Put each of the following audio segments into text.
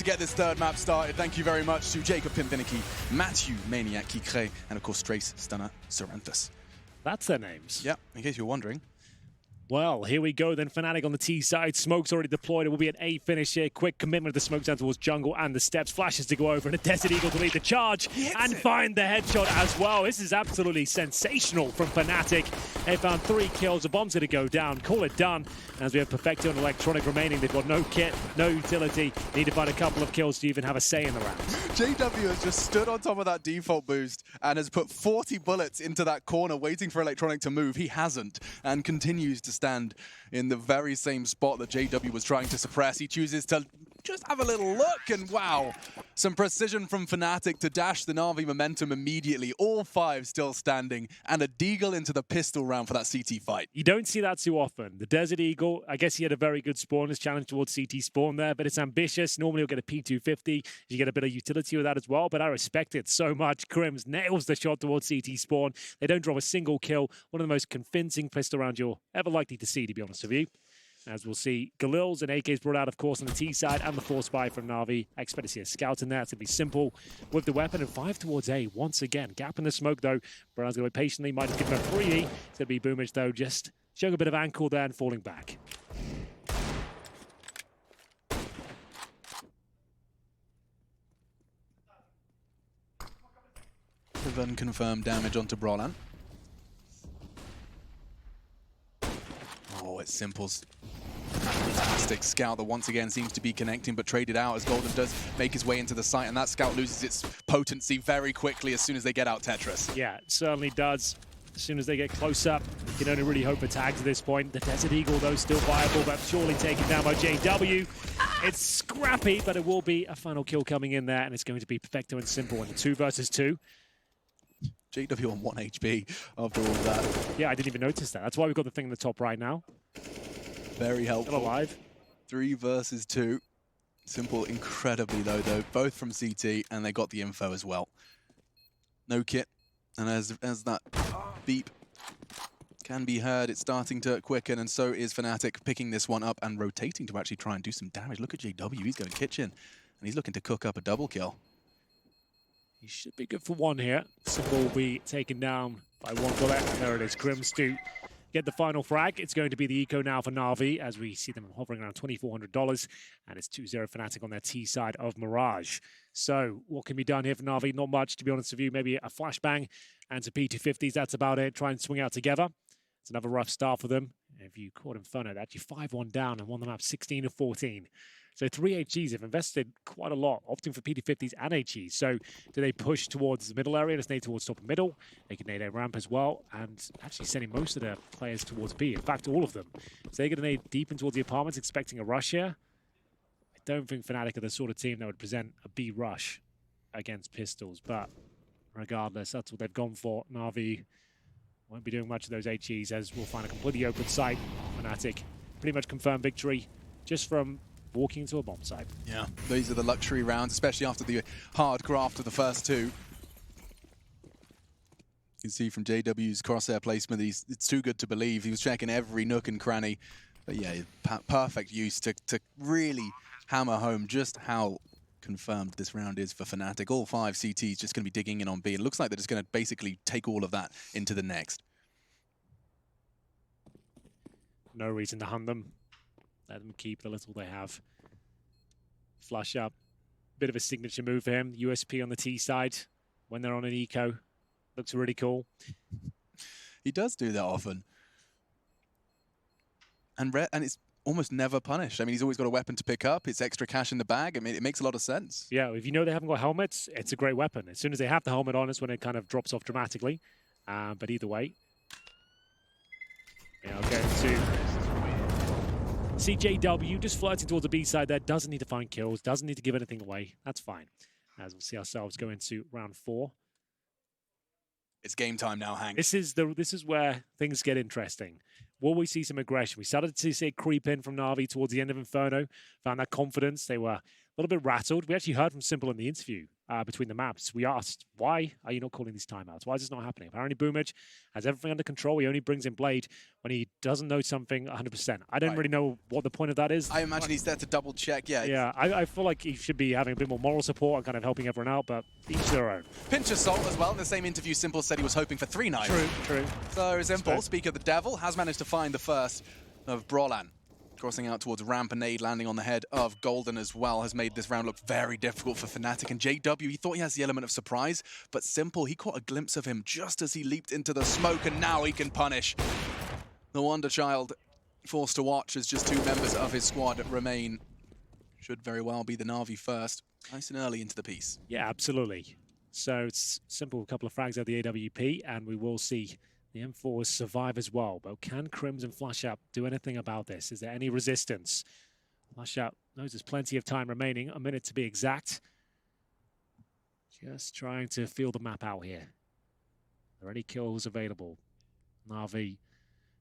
get this third map started. Thank you very much to Jacob Pimvinicky, Matthew Maniac Kikre, and of course Trace Stunner Serenthus. That's their names. Yeah, in case you're wondering. Well, here we go then. Fnatic on the T side. Smoke's already deployed. It will be an A finish here. Quick commitment of the smoke down towards jungle and the steps. Flashes to go over and a Desert Eagle to lead the charge and find the headshot as well. This is absolutely sensational from Fnatic. They found 3 kills. The bomb's going to go down. Call it done. As we have Perfecto and Electronic remaining. They've got no kit, no utility. Need to find a couple of kills to even have a say in the round. JW has just stood on top of that default boost and has put 40 bullets into that corner waiting for Electronic to move. He hasn't and continues to stand in the very same spot that JW was trying to suppress. He chooses to just have a little look and wow, some precision from Fnatic to dash the Navi momentum immediately. All 5 still standing and a deagle into the pistol round for that CT fight. You don't see that too often. The Desert Eagle, I guess he had a very good spawn, his challenge towards CT spawn there, but it's ambitious. Normally you'll get a P250. You get a bit of utility with that as well, but I respect it so much. Crims nails the shot towards CT spawn. They don't drop a single kill. One of the most convincing pistol rounds you're ever likely to see, to be honest with you. As we'll see, Galil's and AK's brought out, of course, on the T side, and the Force Spy from Navi. I expect to see a scout in there. It's going to be simple with the weapon, and 5 towards A once again. Gap in the smoke, though. Brown's going to wait patiently. Might just give him a 3E. It's going to be Boomage, though, just showing a bit of ankle there and falling back. With unconfirmed damage onto Brolan. Oh, it's Simple's fantastic scout that once again seems to be connecting, but traded out as Golden does make his way into the site, and that scout loses its potency very quickly as soon as they get out Tetris. Yeah, it certainly does. As soon as they get close up, you can only really hope for tags at this point. The Desert Eagle, though, still viable, but surely taken down by JW. It's scrappy, but it will be a final kill coming in there, and it's going to be Perfecto and Simple in 2 versus 2. JW on 1 HP after all of that. Yeah, I didn't even notice that. That's why we've got the thing in the top right now. Very helpful. Still alive. 3 versus 2. Simple incredibly though, both from CT, and they got the info as well. No kit, and as that beep can be heard, it's starting to quicken, and so is Fnatic picking this one up and rotating to actually try and do some damage. Look at JW, he's going kitchen, and he's looking to cook up a double kill. He should be good for 1 here. Simple will be taken down by 1 bullet. There it is. Crims to get the final frag. It's going to be the eco now for Navi as we see them hovering around $2,400. And it's 2-0 Fnatic on their T side of Mirage. So what can be done here for Navi? Not much, to be honest with you. Maybe a flashbang and some P250s. That's about it. Try and swing out together. It's another rough start for them. If you caught Inferno, they're actually 5-1 down and won the map 16-14. So 3 HGs have invested quite a lot, opting for P250s and HGs. So do they push towards the middle area? Let's nade towards top and middle. They can nade a ramp as well, and actually sending most of their players towards B. In fact, all of them. So they're going to nade deep in towards the apartments, expecting a rush here. I don't think Fnatic are the sort of team that would present a B rush against pistols, but regardless, that's what they've gone for. Navi won't be doing much of those HGs as we'll find a completely open site. Fnatic pretty much confirmed victory just from walking into a bomb site. Yeah, these are the luxury rounds, especially after the hard graft of the first 2. You can see from JW's crosshair placement, it's too good to believe. He was checking every nook and cranny. But yeah, perfect use to really hammer home just how confirmed this round is for Fnatic. All 5 CTs just going to be digging in on B. It looks like they're just going to basically take all of that into the next. No reason to hunt them. Let them keep the little they have. Flush up. Bit of a signature move for him. USP on the T side when they're on an eco. Looks really cool. He does do that often. And it's almost never punished. I mean, he's always got a weapon to pick up. It's extra cash in the bag. I mean, it makes a lot of sense. Yeah, if you know they haven't got helmets, it's a great weapon. As soon as they have the helmet on, it's when it kind of drops off dramatically. But either way. Yeah, I'll go to CJW, just flirting towards the B side there. Doesn't need to find kills, doesn't need to give anything away. That's fine. As we'll see ourselves go into round 4. It's game time now, Hank. This is where things get interesting. Will we see some aggression? We started to see it creep in from Navi towards the end of Inferno. Found that confidence. They were a little bit rattled. We actually heard from Simple in the interview between the maps. We asked, why are you not calling these timeouts? Why is this not happening? Apparently Boomage has everything under control. He only brings in Blade when he doesn't know something 100%. I don't really know what the point of that is. I imagine he's there to double check, yeah. Yeah, I feel like he should be having a bit more moral support and kind of helping everyone out, but each their own. Pinch of salt as well. In the same interview, Simple said he was hoping for 3 knives. True. So Simple, speak of the devil, has managed to find the first of Brolan. Crossing out towards ramp, and nade landing on the head of Golden as well has made this round look very difficult for Fnatic. And JW, he thought he has the element of surprise, but Simple, he caught a glimpse of him just as he leaped into the smoke, and now he can punish. The Wonder Child forced to watch as just 2 members of his squad remain. Should very well be the Navi first, nice and early into the piece. Yeah, absolutely. So it's Simple, a couple of frags out the AWP, and we will see the M4s survive as well. But can Crims and FlashUp do anything about this? Is there any resistance? FlashUp knows there's plenty of time remaining, a minute to be exact. Just trying to feel the map out here. Are there any kills available? Navi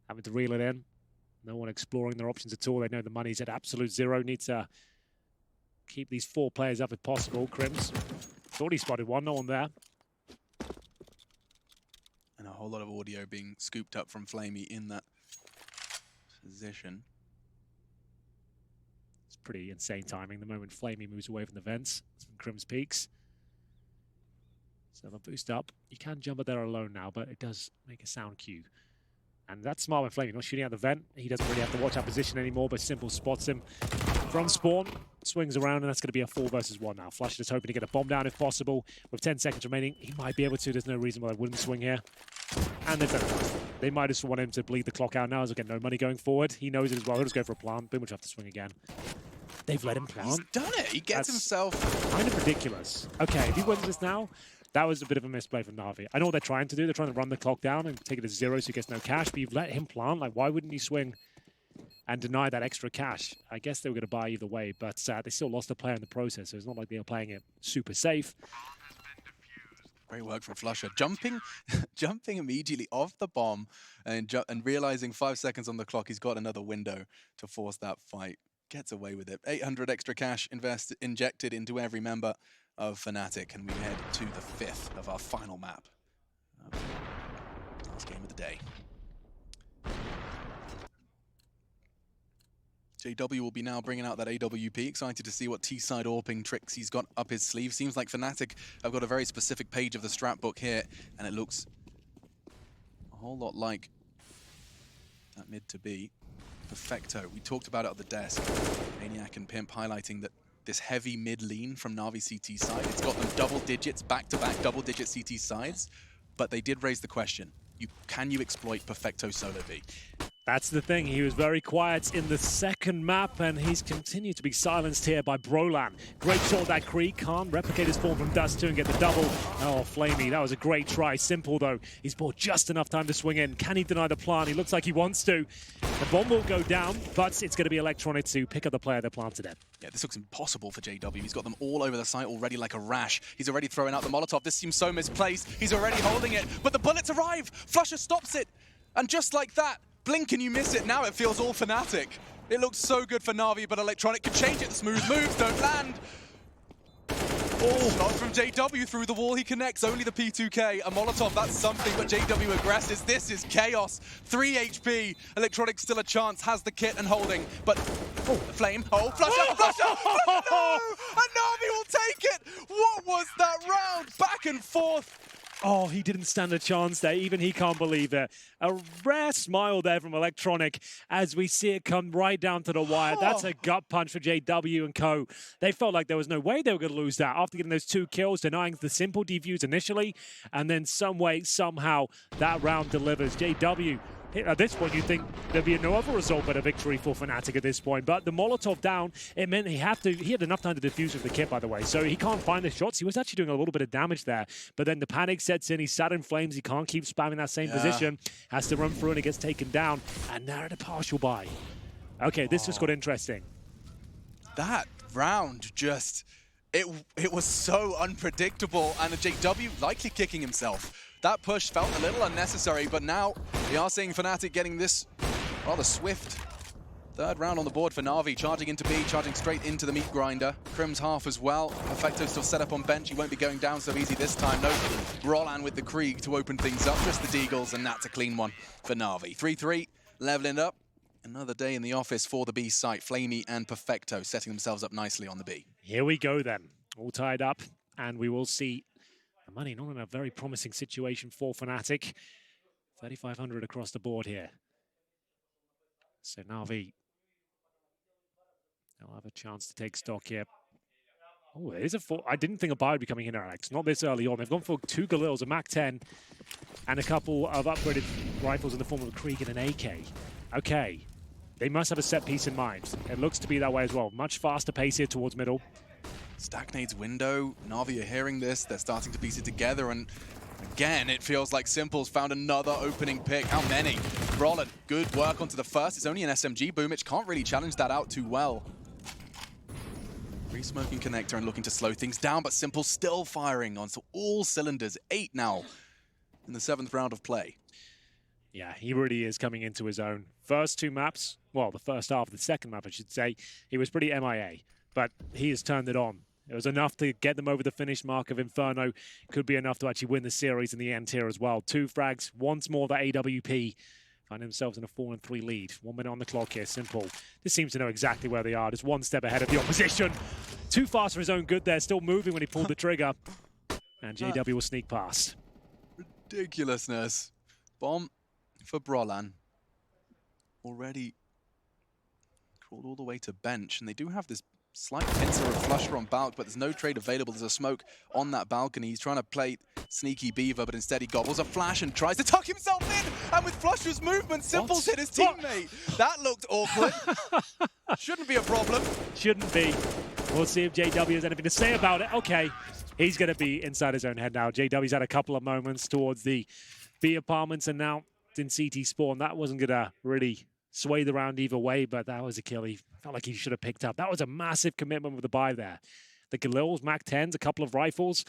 having to reel it in. No one exploring their options at all. They know the money's at absolute zero. Need to keep these 4 players up if possible. Crims thought he spotted one, no one there. And a whole lot of audio being scooped up from Flamey in that position. It's pretty insane timing. The moment Flamey moves away from the vents, from Crims peaks. So they'll boost up. You can jump it there alone now, but it does make a sound cue. And that's smart with Flamey, not shooting at the vent. He doesn't really have to watch our position anymore, but Simple spots him from spawn, swings around, and that's going to be a 4 versus 1 now. Flash is hoping to get a bomb down if possible. With 10 seconds remaining, he might be able to. There's no reason why they wouldn't swing here. And they've done it. They might just want him to bleed the clock out now as they get no money going forward. He knows it as well. He'll just go for a plant. Boomage have to swing again. They've let him plant. He's done it. He gets himself... kind of ridiculous. Okay, if he wins this now, that was a bit of a misplay from Navi. I know what they're trying to do. They're trying to run the clock down and take it to 0 so he gets no cash, but you've let him plant. Like, why wouldn't he swing and deny that extra cash? I guess they were going to buy either way, but they still lost a player in the process, so it's not like they were playing it super safe. Great work from Flusher. Jumping immediately off the bomb and realizing 5 seconds on the clock, he's got another window to force that fight. Gets away with it. 800 extra cash injected into every member of Fnatic, and we head to the 5th of our final map. Last game of the day. JW will be now bringing out that AWP. Excited to see what T-side AWPing tricks he's got up his sleeve. Seems like Fnatic have got a very specific page of the strat book here, and it looks a whole lot like that mid to be. Perfecto. We talked about it at the desk. Maniac and Pimp highlighting that this heavy mid lean from Navi CT side, it's got them double digits, back-to-back double-digit CT sides, but they did raise the question, can you exploit Perfecto solo B? That's the thing. He was very quiet in the second map, and he's continued to be silenced here by Brolan. Great shot that Kree. Can't replicate his form from Dust 2 and get the double. Oh, Flamey, that was a great try. Simple, though. He's bought just enough time to swing in. Can he deny the plant? He looks like he wants to. The bomb will go down, but it's going to be Electronic to pick up the player that planted it. Yeah, this looks impossible for JW. He's got them all over the site already like a rash. He's already throwing out the Molotov. This seems so misplaced. He's already holding it, but the bullets arrive. Flusher stops it, and just like that, blink and you miss it. Now it feels all Fnatic. It looks so good for Navi, but Electronic can change it. The smooth moves don't land. Oh, not from JW through the wall. He connects only the P2K. A Molotov, that's something, but JW aggresses. This is chaos. 3 HP. Electronic still a chance, has the kit and holding, but the flame. Oh, Flusher, Flusher, no! And Navi will take it. What was that round? Back and forth. Oh, he didn't stand a chance there. Even he can't believe it. A rare smile there from Electronic as we see it come right down to the wire. That's a gut punch for JW and co. They felt like there was no way they were going to lose that after getting those 2 kills, denying the simple defuse initially, and then some way, somehow, that round delivers. JW, at this point, you'd think there'd be no other result but a victory for Fnatic at this point. But the Molotov down, it meant he had enough time to defuse with the kit, by the way. So he can't find the shots. He was actually doing a little bit of damage there. But then the panic sets in. He's sat in flames. He can't keep spamming that same position. Has to run through and it gets taken down. And now at a partial buy. Okay, this just got interesting. That round just... It was so unpredictable. And the JW likely kicking himself. That push felt a little unnecessary, but now we are seeing Fnatic getting this rather swift Third round on the board for Navi, charging into B, charging straight into the meat grinder. Crim's half as well. Perfecto still set up on bench. He won't be going down so easy this time. No, Roland with the Krieg to open things up. Just the Deagles, and that's a clean one for Navi. 3-3, leveling up. Another day in the office for the B site. Flamey and Perfecto setting themselves up nicely on the B. Here we go then. All tied up, and we will see the money not in a very promising situation for Fnatic. 3,500 across the board here. So Navi, they'll have a chance to take stock here. Oh, it is a four. I didn't think a buy would be coming in, Alex. Not this early on. They've gone for 2 Galils, a Mac-10, and a couple of upgraded rifles in the form of a Krieg and an AK. Okay, they must have a set piece in mind. It looks to be that way as well. Much faster pace here towards middle. Stacknade's window. Navi are hearing this. They're starting to piece it together, and again, it feels like Simple's found another opening pick. How many? Roland, good work onto the first. It's only an SMG. Boomich can't really challenge that out too well. Re-smoking connector and looking to slow things down, but Simple still firing on all cylinders. 8 now in the 7th round of play. Yeah, he really is coming into his own. First 2 maps, well, the first half of the second map, I should say, he was pretty MIA, but he has turned it on. It was enough to get them over the finish mark of Inferno. Could be enough to actually win the series in the end here as well. 2 frags, once more the AWP. Find themselves in a 4-3 lead. 1 minute on the clock here, Simple. This seems to know exactly where they are. Just one step ahead of the opposition. Too fast for his own good there. Still moving when he pulled the trigger. And JW will sneak past. Ridiculousness. Bomb for Brolan. Already crawled all the way to bench. And they do have this slight pincer of Flusher on Balk, but there's no trade available. There's a smoke on that balcony. He's trying to play sneaky Beaver, but instead he gobbles a flash and tries to tuck himself in. And with Flusher's movement, Simple's hit his teammate. That looked awkward. Shouldn't be a problem. Shouldn't be. We'll see if JW has anything to say about it. Okay, he's going to be inside his own head now. JW's had a couple of moments towards the B apartments, and now in CT spawn. That wasn't going to really sway the round either way, but that was a kill he felt like he should have picked up. That was a massive commitment with the buy there. The Galils, Mac-10s, a couple of rifles.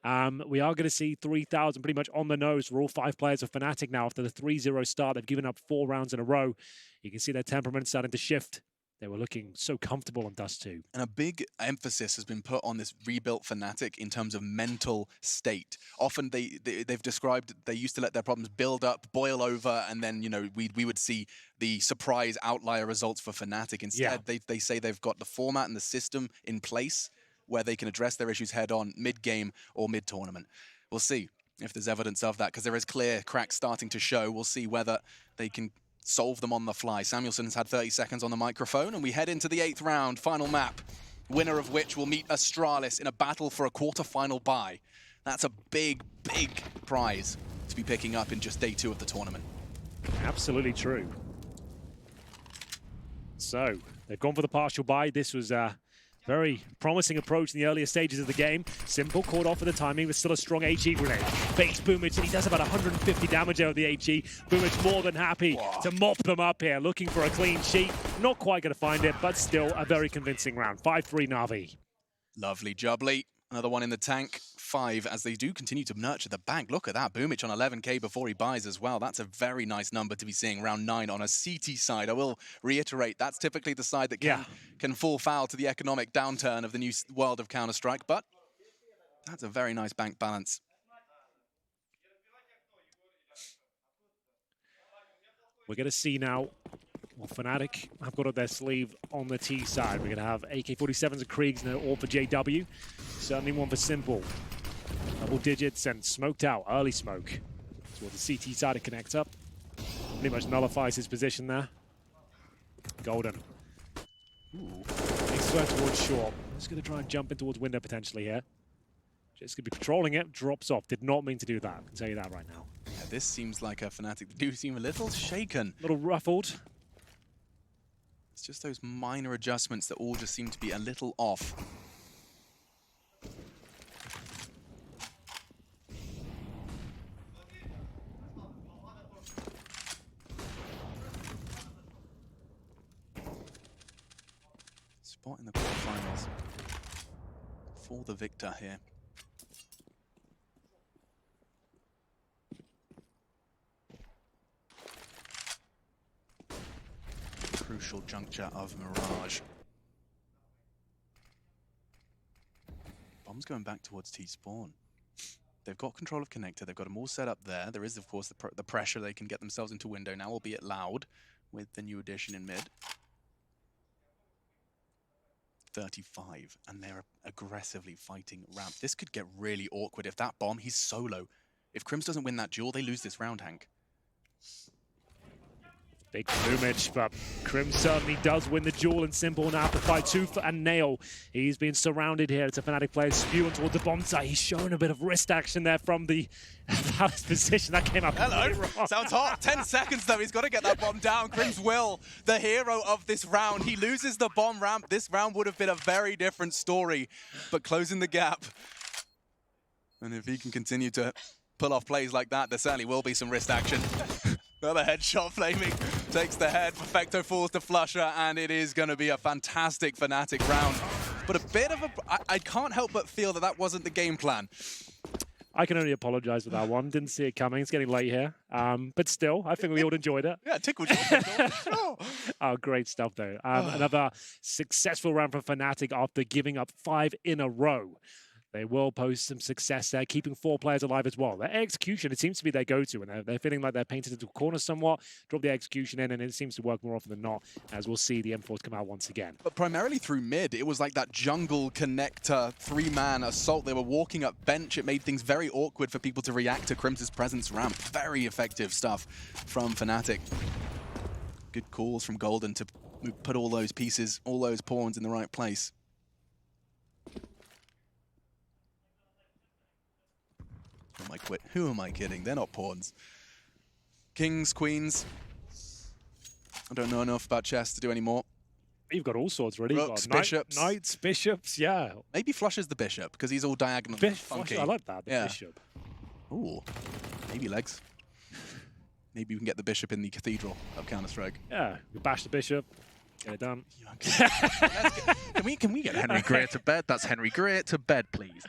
We are going to see 3,000 pretty much on the nose for all 5 players of Fnatic now after the 3-0 start. They've given up 4 rounds in a row. You can see their temperament starting to shift. They were looking so comfortable on Dust 2. And a big emphasis has been put on this rebuilt Fnatic in terms of mental state. Often they've described they used to let their problems build up, boil over, and then, you know, we would see the surprise outlier results for Fnatic. Instead, they say they've got the format and the system in place where they can address their issues head on mid-game or mid-tournament. We'll see if there's evidence of that, because there is clear cracks starting to show. We'll see whether they can solve them on the fly. Samuelson's had 30 seconds on the microphone, and we head into the 8th round, final map, winner of which will meet Astralis in a battle for a quarter-final bye. That's a big, big prize to be picking up in just day 2 of the tournament. Absolutely true. So, they've gone for the partial bye. This was a very promising approach in the earlier stages of the game. Simple caught off with the timing, but still a strong HE grenade. Baits Boomich, and he does about 150 damage out of the HE. Boomich more than happy to mop them up here, looking for a clean sheet. Not quite going to find it, but still a very convincing round. 5-3 Navi. Lovely jubbly. Another one in the tank. 5 as they do continue to nurture the bank. Look at that. Boomich on 11k before he buys as well. That's a very nice number to be seeing round 9 on a CT side. I will reiterate, that's typically the side that can fall foul to the economic downturn of the new world of Counter-Strike, but that's a very nice bank balance. We're going to see now what Fnatic have got up their sleeve on the T side. We're going to have AK-47s and Kriegs now, all for JW. Certainly one for Simple. Double digits and smoked out, early smoke. Toward the CT side, it connects up. Pretty much nullifies his position there. Golden. Ooh. Makes his way towards short. Just going to try and jump in towards window potentially here. Just going to be patrolling it, drops off. Did not mean to do that, I can tell you that right now. Yeah, this seems like a Fnatic that do seem a little shaken. A little ruffled. It's just those minor adjustments that all just seem to be a little off. Spot in the quarterfinals for the victor here. crucial juncture of Mirage. Bomb's going back towards T-spawn. They've got control of connector. They've got them all set up there. There is, of course, the pressure. They can get themselves into window now, albeit loud, with the new addition in mid. 35, and they're aggressively fighting ramp. This could get really awkward if that bomb, he's solo. If Crims doesn't win that duel, they lose this round, Hank. Big plumage, but Crim certainly does win the duel, and Simple now have to fight tooth and nail. He's been surrounded here. It's a Fnatic player spewing towards the bomb site. He's showing a bit of wrist action there from the Palace position. That came up really wrong. Sounds hot. 10 seconds though. He's got to get that bomb down. Crims will, the hero of this round. He loses the bomb ramp. This round would have been a very different story, but closing the gap. And if he can continue to pull off plays like that, there certainly will be some wrist action. Another headshot, Flaming takes the head. Perfecto falls to Flusher, and it is going to be a fantastic Fnatic round. But a bit of a... I can't help but feel that that wasn't the game plan. I can only apologize for that one. Didn't see it coming. It's getting late here. But still, I think we all enjoyed it. Yeah, tickled you. Sure. Oh, great stuff, though. Another successful round for Fnatic after giving up 5 in a row. They will post some success there, keeping 4 players alive as well. Their execution, it seems to be their go-to, and they're feeling like they're painted into a corner somewhat, drop the execution in, and it seems to work more often than not, as we'll see the M4s come out once again. But primarily through mid, it was like that jungle connector, 3-man assault. They were walking up bench. It made things very awkward for people to react to Crim's presence ramp. Very effective stuff from Fnatic. Good calls from Golden to put all those pieces, all those pawns in the right place. Who am I kidding? They're not pawns. Kings, queens. I don't know enough about chess to do any more. You've got all sorts, really. Rooks, bishops. Knights, bishops, yeah. Maybe Flusher's the bishop, because he's all diagonal funky. I like that, the bishop. Ooh, maybe legs. Maybe we can get the bishop in the cathedral of Counter-Strike. Yeah, we bash the bishop, get it done. Can we get Henry Greer to bed? That's Henry Greer to bed, please.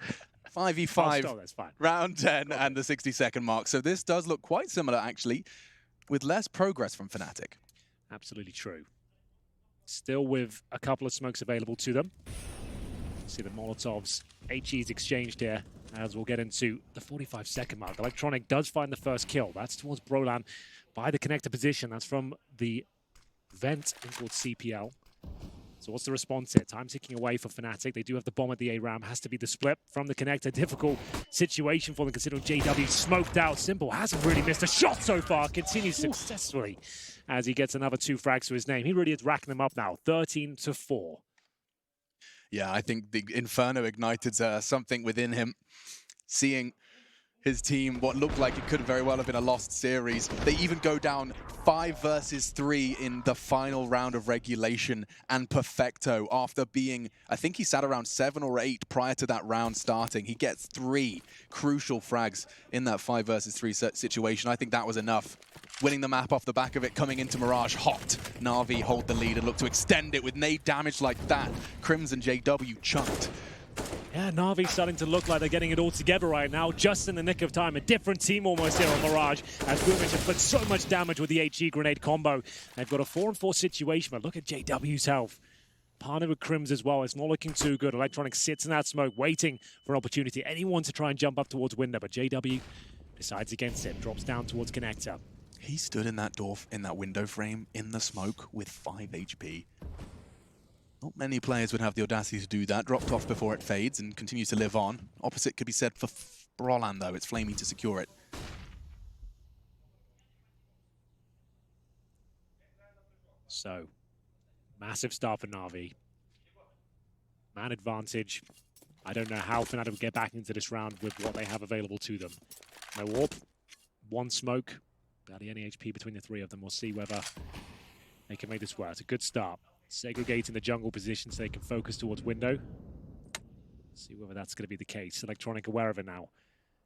5v5, that's fine. round 10 and the 60-second mark. So this does look quite similar, actually, with less progress from Fnatic. Absolutely true. Still with a couple of smokes available to them. See the Molotovs, HE's exchanged here, as we'll get into the 45-second mark. Electronic does find the first kill. That's towards Brolan by the connector position. That's from the vent in towards CPL. So what's the response here? Time ticking away for Fnatic. They do have the bomb at the A-Ram. Has to be the split from the connector. Difficult situation for them considering JW smoked out. Simple hasn't really missed a shot so far. Continues successfully as he gets another 2 frags to his name. He really is racking them up now. 13-4. Yeah, I think the Inferno ignited something within him. Seeing his team, what looked like it could very well have been a lost series. They even go down 5 versus 3 in the final round of regulation, and Perfecto, after being, I think he sat around 7 or 8 prior to that round starting. He gets 3 crucial frags in that 5 versus 3 situation. I think that was enough. Winning the map off the back of it, coming into Mirage hot. Navi hold the lead and look to extend it with nade damage like that. Crims and JW chunked. Yeah, Navi starting to look like they're getting it all together right now, just in the nick of time. A different team almost here on Mirage, as Boomich has put so much damage with the HE grenade combo. They've got a 4-on-4 situation, but look at JW's health. Partnered with Crims as well. It's not looking too good. Electronic sits in that smoke, waiting for an opportunity. Anyone to try and jump up towards window, but JW decides against it, drops down towards connector. He stood in that door, in that window frame, in the smoke with 5 HP. Not many players would have the audacity to do that. Dropped off before it fades and continues to live on. Opposite could be said for Brolan, though. It's Flaming to secure it. So, massive start for Navi. Man advantage. I don't know how Fnatic will get back into this round with what they have available to them. No warp, 1 smoke. Barely any HP between the 3 of them. We'll see whether they can make this work. It's a good start. Segregating the jungle position so they can focus towards window. See whether that's going to be the case. Electronic aware of it now.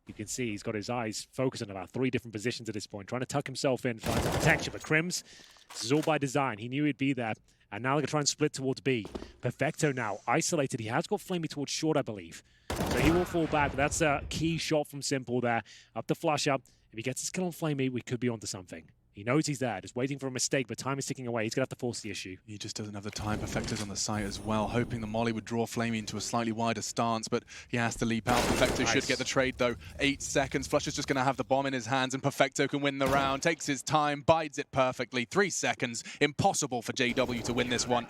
You can see he's got his eyes focused on about 3 different positions at this point, trying to tuck himself in, find some protection. But Crims, this is all by design. He knew he'd be there. And now they're going to try and split towards B. Perfecto now, isolated. He has got Flamey towards short, I believe. So he will fall back. But that's a key shot from Simple there. Up the flush up. If he gets his kill on Flamey, we could be onto something. He knows he's there, just waiting for a mistake, but time is ticking away. He's going to have to force the issue. He just doesn't have the time. Perfecto's on the site as well, hoping the molly would draw Flamey into a slightly wider stance, but he has to leap out. Perfecto should get the trade, though. 8 seconds. Flush is just going to have the bomb in his hands, and Perfecto can win the round. Takes his time, bides it perfectly. 3 seconds. Impossible for JW to win this one.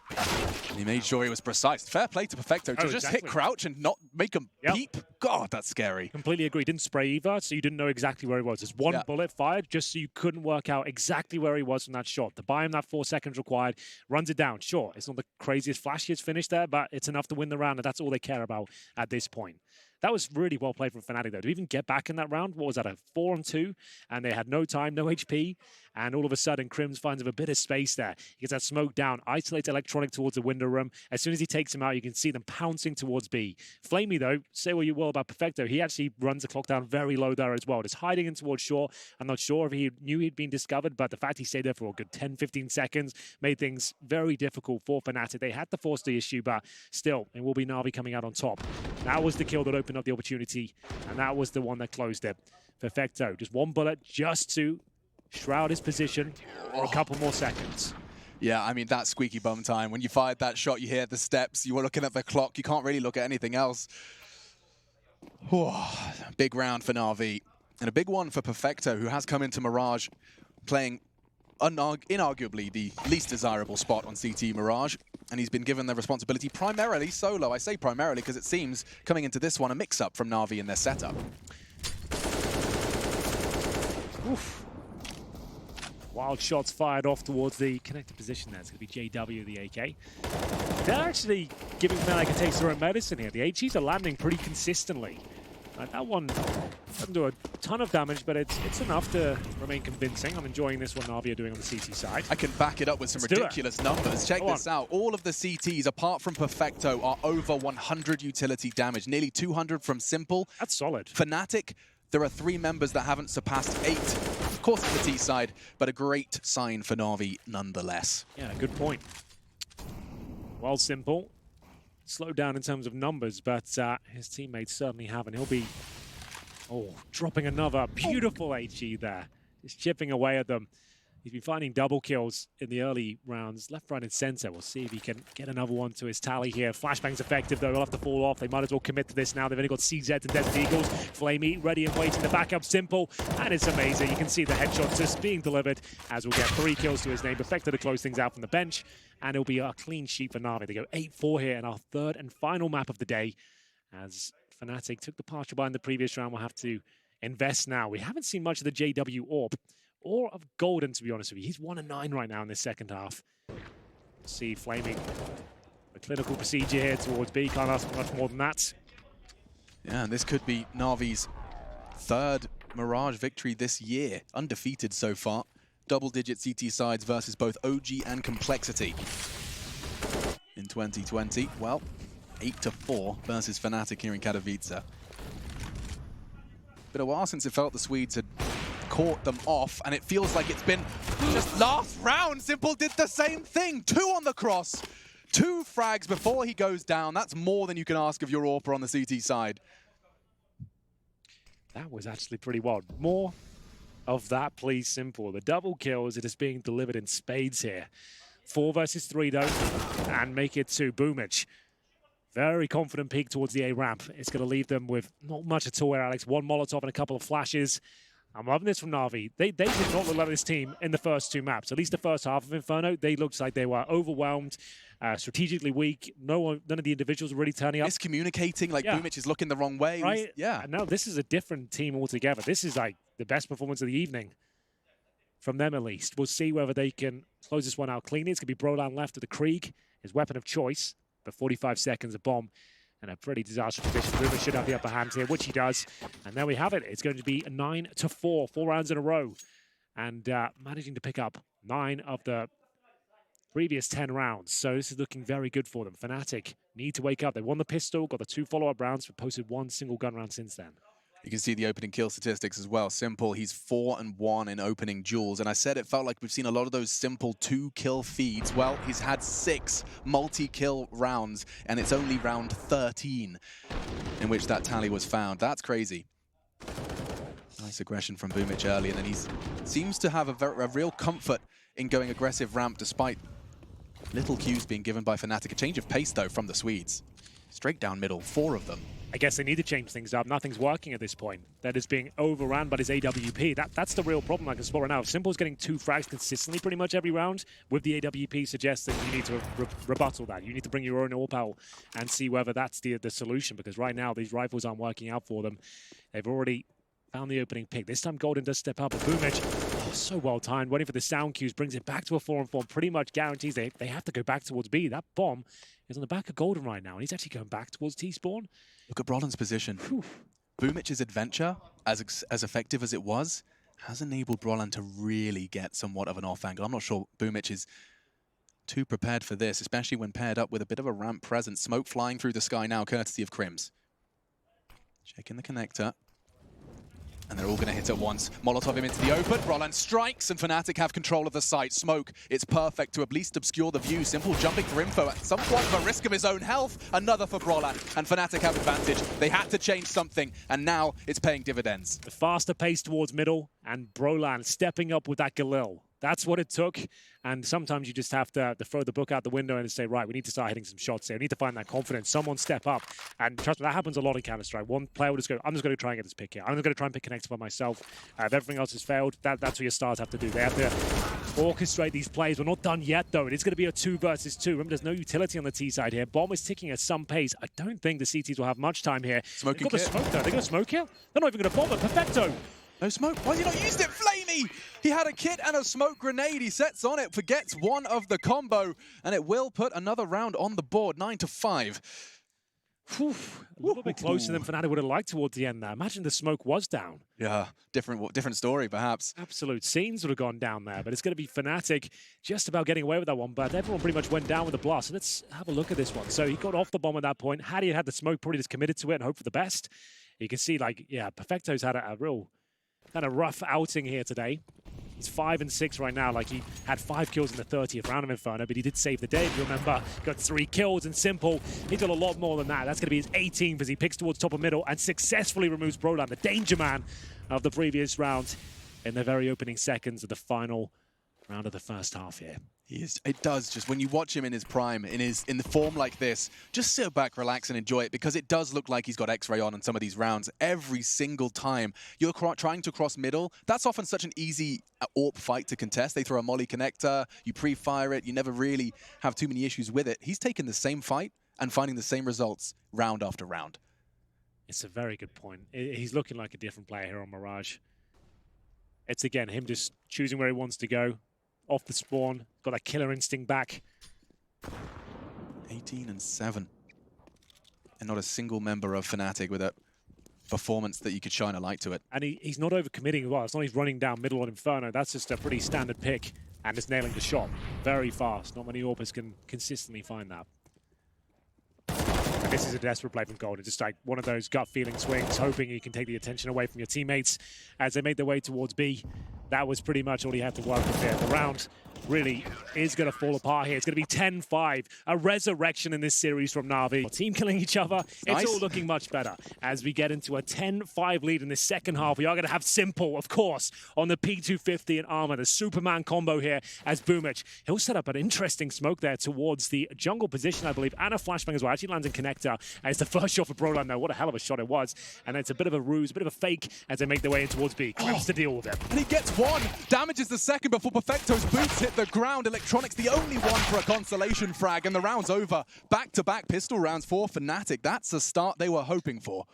And he made sure he was precise. Fair play to Perfecto to just hit crouch and not make him peep. God, that's scary. Completely agree. Didn't spray either, so you didn't know exactly where he was. There's one bullet fired just so you couldn't work out exactly where he was from that shot. To buy him that 4 seconds required, runs it down. Sure, it's not the craziest, flashiest finish there, but it's enough to win the round, and that's all they care about at this point. That was really well played from Fnatic, though. To even get back in that round, what was that, a 4-on-2? And they had no time, no HP. And all of a sudden, Crims finds a bit of space there. He gets that smoke down, isolates Electronic towards the window room. As soon as he takes him out, you can see them pouncing towards B. Flamey, though, say what you will about Perfecto, he actually runs the clock down very low there as well. Just hiding in towards shore. I'm not sure if he knew he'd been discovered, but the fact he stayed there for a good 10-15 seconds made things very difficult for Fnatic. They had to force the issue, but still, it will be Navi coming out on top. That was the kill that opened up the opportunity, and that was the one that closed it. Perfecto, just one bullet just to shroud his position for a couple more seconds. Yeah, I mean, that's squeaky bum time. When you fired that shot, you hear the steps, you were looking at the clock, you can't really look at anything else. Big round for Navi, and a big one for Perfecto, who has come into Mirage playing inarguably the least desirable spot on CT Mirage, and he's been given the responsibility primarily solo. I say primarily because it seems, coming into this one, a mix-up from Navi in their setup. Oof. Wild shots fired off towards the connected position there. It's going to be JW, the AK. They're actually giving Fnatic a taste of their own medicine here. The HEs are landing pretty consistently. That one doesn't do a ton of damage, but it's enough to remain convincing. I'm enjoying this one Navi are doing on the CT side. I can back it up with some ridiculous numbers. Check this out. All of the CTs, apart from Perfecto, are over 100 utility damage. Nearly 200 from Simple. That's solid. Fnatic, there are 3 members that haven't surpassed 8. Of course, it's the T side, but a great sign for Navi nonetheless. Yeah, good point. Well, Simple slowed down in terms of numbers, but his teammates certainly haven't. He'll be dropping another beautiful HE there. Just chipping away at them. He's been finding double kills in the early rounds, left, right, and center. We'll see if he can get another one to his tally here. Flashbang's effective, though. He'll have to fall off. They might as well commit to this now. They've only got CZ and Desert Eagles. Flamey ready and waiting. The backup Simple, and it's amazing. You can see the headshots just being delivered as we'll get 3 kills to his name. Perfecto to close things out from the bench, and it'll be a clean sheet for Navi. They go 8-4 here in our 3rd and final map of the day. As Fnatic took the partial buy in the previous round, we'll have to invest now. We haven't seen much of the JW AWP or of Golden, to be honest with you. He's 1-9 right now in this second half. See Flaming the clinical procedure here towards B. Can't ask for much more than that. Yeah, and this could be Navi's 3rd Mirage victory this year. Undefeated so far. Double-digit CT sides versus both OG and Complexity. In 2020, well, 8-4 versus Fnatic here in Katowice. Been a while since it felt the Swedes had caught them off, and it feels like it's been just last round. Simple did the same thing. 2 on the cross, 2 frags before he goes down. That's more than you can ask of your AWPer on the CT side. That was actually pretty wild. More of that, please, Simple. The double kills, it is being delivered in spades here. 4 versus 3, though, and make it to Boomage. Very confident peek towards the A ramp. It's going to leave them with not much at all, Alex. 1 Molotov and a couple of flashes. I'm loving this from Navi. They did not look like this team in the first 2 maps. At least the first half of Inferno, they looked like they were overwhelmed, strategically weak. None of the individuals were really turning up. Miscommunicating, like Boomich is looking the wrong way. Right? Yeah. And now this is a different team altogether. This is like the best performance of the evening. From them, at least. We'll see whether they can close this one out cleanly. It's going to be Brolan left of the Krieg, his weapon of choice. But 45 seconds, a bomb, and a pretty disastrous position. Ruben should have the upper hand here, which he does. And there we have it. It's going to be 9-4, 4 rounds in a row. And managing to pick up 9 of the previous 10 rounds. So this is looking very good for them. Fnatic need to wake up. They won the pistol, got the 2 follow-up rounds, but posted 1 single gun round since then. You can see the opening kill statistics as well. Simple, he's 4-1 in opening duels. And I said it felt like we've seen a lot of those Simple 2-kill feeds. Well, he's had 6 multi-kill rounds, and it's only round 13 in which that tally was found. That's crazy. Nice aggression from Boomich early, and then he seems to have a real comfort in going aggressive ramp despite little cues being given by Fnatic. A change of pace, though, from the Swedes. Straight down middle, 4 of them. I guess they need to change things up. Nothing's working at this point. That is being overran by his AWP. That's the real problem I can spot right now. If Simple's getting 2 frags consistently pretty much every round, with the AWP suggesting you need to rebuttal that. You need to bring your own AWP out and see whether that's the solution, because right now these rifles aren't working out for them. They've already found the opening pick. This time Golden does step up, and Boomich, so well timed, waiting for the sound cues, brings it back to a 4-on-4, pretty much guarantees they have to go back towards B. That bomb is on the back of Golden right now, and he's actually going back towards T-spawn. Look at Brolin's position. Whew. Boomich's adventure, as effective as it was, has enabled Brolin to really get somewhat of an off angle. I'm not sure Boomich is too prepared for this, especially when paired up with a bit of a ramp presence. Smoke flying through the sky now, courtesy of Crims. Checking the connector. And they're all going to hit at once. Molotov him into the open. Brolin strikes, and Fnatic have control of the site. Smoke, it's perfect to at least obscure the view. Simple jumping for info at some point at risk of his own health. Another for Brolin, and Fnatic have advantage. They had to change something, and now it's paying dividends. The faster pace towards middle, and Brolin stepping up with that Galil. That's what it took, and sometimes you just have to throw the book out the window and say, right, we need to start hitting some shots here. We need to find that confidence. Someone step up, and trust me, that happens a lot in Counter-Strike. One player will just go, I'm just going to try and get this pick here. I'm just going to try and pick connector by myself. If everything else has failed, that's what your stars have to do. They have to orchestrate these plays. We're not done yet, though. It is going to be a 2 versus 2. Remember, there's no utility on the T side here. Bomb is ticking at some pace. I don't think the CTs will have much time here. Smoking They've got the smoke, though. They're going to smoke here? They're not even going to bomb it. Perfecto. No smoke. Why has he not used it? Flamey! He had a kit and a smoke grenade. He sets on it, forgets one of the combo, and it will put another round on the board, 9-5. Whew, a little bit closer than Fnatic would have liked towards the end there. Imagine the smoke was down. Yeah, different story, perhaps. Absolute scenes would have gone down there, but it's going to be Fnatic just about getting away with that one, but everyone pretty much went down with the blast. So let's have a look at this one. So he got off the bomb at that point. Had he had the smoke, probably just committed to it and hope for the best. You can see, like, yeah, Perfecto's had a real kind of rough outing here today. He's 5-6 right now. Like, he had 5 kills in the 30th round of Inferno, but he did save the day, if you remember. Got 3 kills, and Simple, he's got a lot more than that. That's going to be his 18th as he picks towards top of middle and successfully removes Brolan, the danger man of the previous round, in the very opening seconds of the final round of the first half here. It does, just when you watch him in his prime, in the form like this, just sit back, relax, and enjoy it, because it does look like he's got X-Ray on some of these rounds. Every single time you're trying to cross middle, that's often such an easy AWP fight to contest. They throw a molly connector, you pre-fire it, you never really have too many issues with it. He's taking the same fight and finding the same results round after round. It's a very good point. He's looking like a different player here on Mirage. It's, again, him just choosing where he wants to go. Off the spawn, got that killer instinct back. 18-7. And not a single member of Fnatic with a performance that you could shine a light to it. And he's not overcommitting as well. It's not he's running down middle on Inferno. That's just a pretty standard pick. And just nailing the shot very fast. Not many AWPers can consistently find that. And this is a desperate play from Golden. Just like one of those gut feeling swings, hoping you can take the attention away from your teammates as they make their way towards B. That was pretty much all he had to work with there. The round really is going to fall apart here. It's going to be 10-5. A resurrection in this series from Navi. Team killing each other. It's all looking much better as we get into a 10-5 lead in the second half. We are going to have Simple, of course, on the P250 and Armor. The Superman combo here as Boomich. He'll set up an interesting smoke there towards the jungle position, I believe, and a flashbang as well. Actually lands in connector. And it's the first shot for Brolan, though. What a hell of a shot it was. And it's a bit of a ruse, a bit of a fake as they make their way in towards B. Crims to deal with it. And he gets one. Damages the second before Perfecto's boots hit the ground. Electronics the only one for a consolation frag, and the round's over. Back-to-back pistol rounds for Fnatic. That's a start they were hoping for.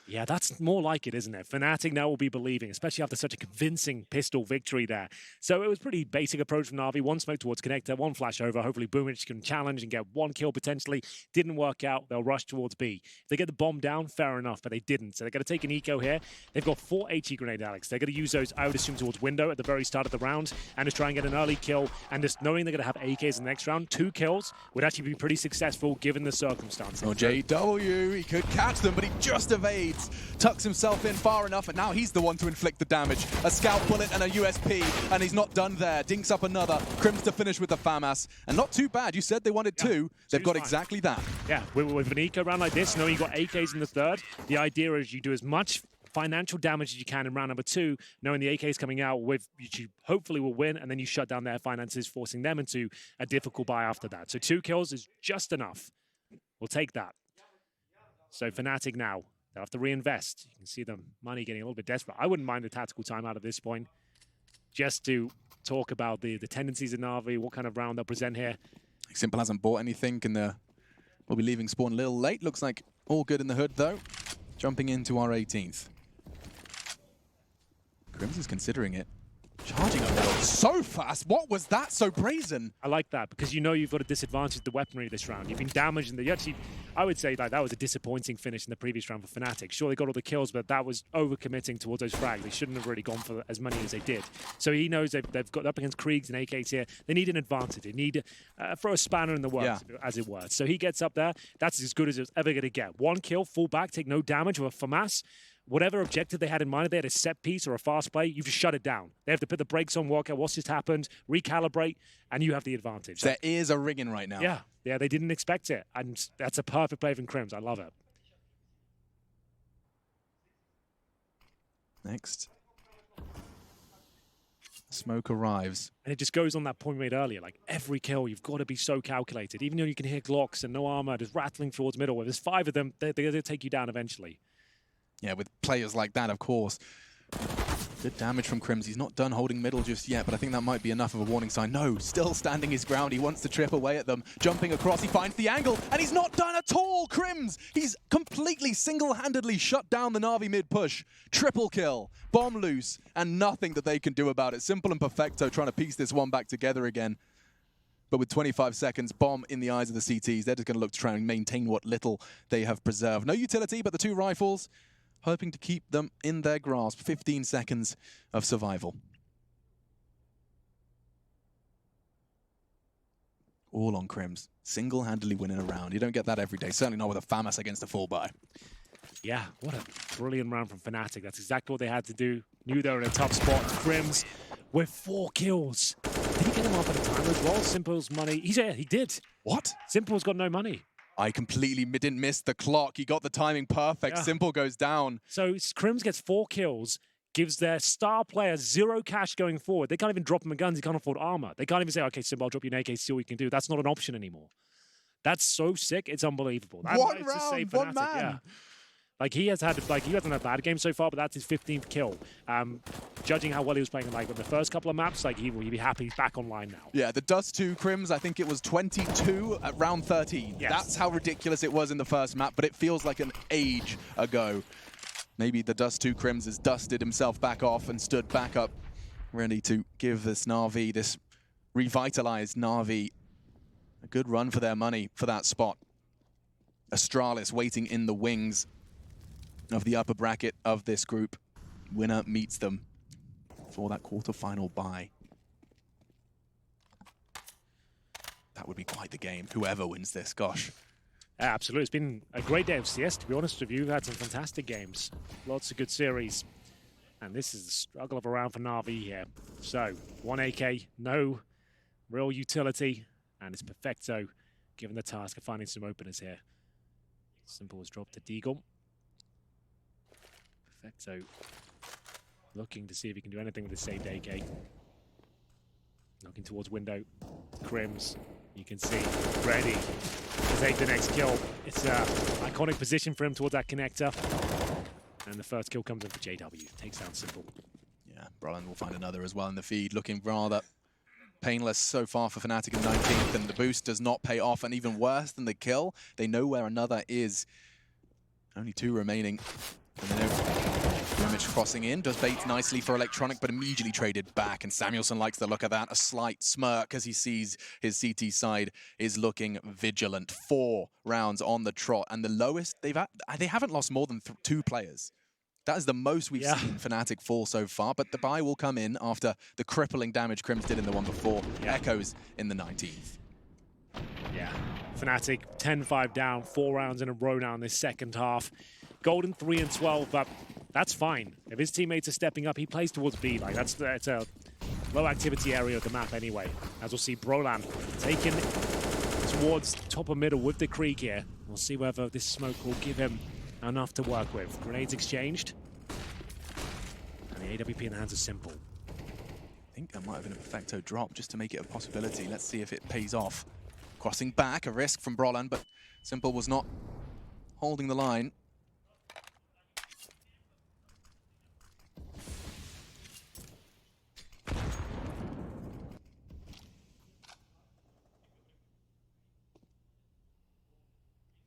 Yeah, that's more like it, isn't it? Fnatic now will be believing, especially after such a convincing pistol victory there. So it was pretty basic approach from Navi. One smoke towards connector, one flash over. Hopefully Boomich can challenge and get one kill potentially. Didn't work out. They'll rush towards B. If they get the bomb down, fair enough, but they didn't. So they're going to take an eco here. They've got 4 HE grenade, Alex. They're going to use those, I would assume, towards window at the very start of the round and just try and get an early kill. And just knowing they're going to have AKs in the next round, 2 kills would actually be pretty successful given the circumstances. Oh, JW, he could catch them, but he just evades. Tucks himself in far enough, and now he's the one to inflict the damage. A scout bullet and a USP, and he's not done there. Dinks up another. Crims to finish with the FAMAS, and not too bad. You said they wanted 2. They've got exactly that. Yeah, with an eco round like this, knowing you got AKs in the third, the idea is you do as much financial damage as you can in round number 2, knowing the AK is coming out with, you hopefully will win, and then you shut down their finances, forcing them into a difficult buy after that. So 2 kills is just enough. We'll take that. So Fnatic now, they'll have to reinvest. You can see the money getting a little bit desperate. I wouldn't mind a tactical timeout at this point, just to talk about the tendencies of Navi, what kind of round they'll present here. Simple hasn't bought anything, and we'll be leaving spawn a little late. Looks like all good in the hood, though. Jumping into our 18th. Crims is considering it. Charging up middle so fast. What was that so brazen? I like that because you know you've got a disadvantage with the weaponry this round. You've been damaged, and I would say that was a disappointing finish in the previous round for Fnatic. Sure, they got all the kills, but that was overcommitting towards those frags. They shouldn't have really gone for as many as they did. So he knows they've got up against Kriegs and AKs here. They need an advantage. They need throw a spanner in the works, as it were. So he gets up there. That's as good as it's ever going to get. 1 kill, full back, take no damage with a FAMAS. Whatever objective they had in mind, if they had a set piece or a fast play, you've just shut it down. They have to put the brakes on, work out what's just happened, recalibrate, and you have the advantage. Their ears are ringing right now. Yeah, they didn't expect it, and that's a perfect play from Crims. I love it. Next. Smoke arrives. And it just goes on that point we made earlier, like every kill, you've got to be so calculated. Even though you can hear Glocks and no armor just rattling towards middle, where there's 5 of them, they're going to take you down eventually. Yeah, with players like that, of course. Good damage from Crims. He's not done holding middle just yet, but I think that might be enough of a warning sign. No, still standing his ground. He wants to trip away at them. Jumping across, he finds the angle, and he's not done at all, Crims! He's completely single-handedly shut down the Navi mid-push. Triple kill, bomb loose, and nothing that they can do about it. Simple and Perfecto trying to piece this one back together again. But with 25 seconds, bomb in the eyes of the CTs, they're just going to look to try and maintain what little they have preserved. No utility, but the 2 rifles, hoping to keep them in their grasp. 15 seconds of survival. All on Crims. Single-handedly winning a round. You don't get that every day. Certainly not with a FAMAS against a full buy. Yeah, what a brilliant round from Fnatic. That's exactly what they had to do. Knew they were in a tough spot. Crims with 4 kills. Did he get him off at a time as well? Simple's money. He did. What? Simple's got no money. I completely didn't miss the clock. He got the timing perfect. Yeah. Simple goes down. So Crims gets 4 kills, gives their star player 0 cash going forward. They can't even drop him a guns. He can't afford armor. They can't even say, okay, Simple, I'll drop you an AK, see what you can do. That's not an option anymore. That's so sick. It's unbelievable. One round, one man. Yeah. Like he hasn't had a bad game so far, but that's his 15th kill. Judging how well he was playing like on the first couple of maps, like he'd be happy he's back online now. Yeah, the Dust 2 Crims, I think it was 22 at round 13. Yes. That's how ridiculous it was in the first map, but it feels like an age ago. Maybe the Dust 2 Crims has dusted himself back off and stood back up, ready to give this Navi, this revitalized Navi, a good run for their money for that spot. Astralis waiting in the wings of the upper bracket of this group. Winner meets them for that quarterfinal bye. That would be quite the game, whoever wins this, gosh. Absolutely, it's been a great day of CS, to be honest with you. We've had some fantastic games, lots of good series. And this is the struggle of a round for Navi here. So, 1 AK, no real utility, and it's Perfecto given the task of finding some openers here. Simple has dropped to Deagle. Perfecto looking to see if he can do anything with the saved AK. Looking towards window. Crims, you can see, ready to take the next kill. It's an iconic position for him towards that connector. And the first kill comes in for JW. Takes down Simple. Yeah, Brolin will find another as well in the feed. Looking rather painless so far for Fnatic in 19th, and the boost does not pay off. And even worse than the kill, they know where another is. Only 2 remaining. And they know Damage crossing in, does bait nicely for Electronic, but immediately traded back. And Samuelson likes the look of that. A slight smirk as he sees his CT side is looking vigilant. 4 rounds on the trot, and the lowest they haven't lost more than 2 players. That is the most we've seen Fnatic fall so far, but the buy will come in after the crippling damage Crims did in the one before. Echoes in the 19th. Yeah, Fnatic 10-5 down, 4 rounds in a row now in this second half. Golden 3-12, but that's fine. If his teammates are stepping up, he plays towards B. Like it's a low activity area of the map anyway. As we'll see, Brolan taken towards top of middle with the Krieg here. We'll see whether this smoke will give him enough to work with. Grenades exchanged. And the AWP in the hands of Simple. I think that might have been a Perfecto drop just to make it a possibility. Let's see if it pays off. Crossing back, a risk from Brolan, but Simple was not holding the line.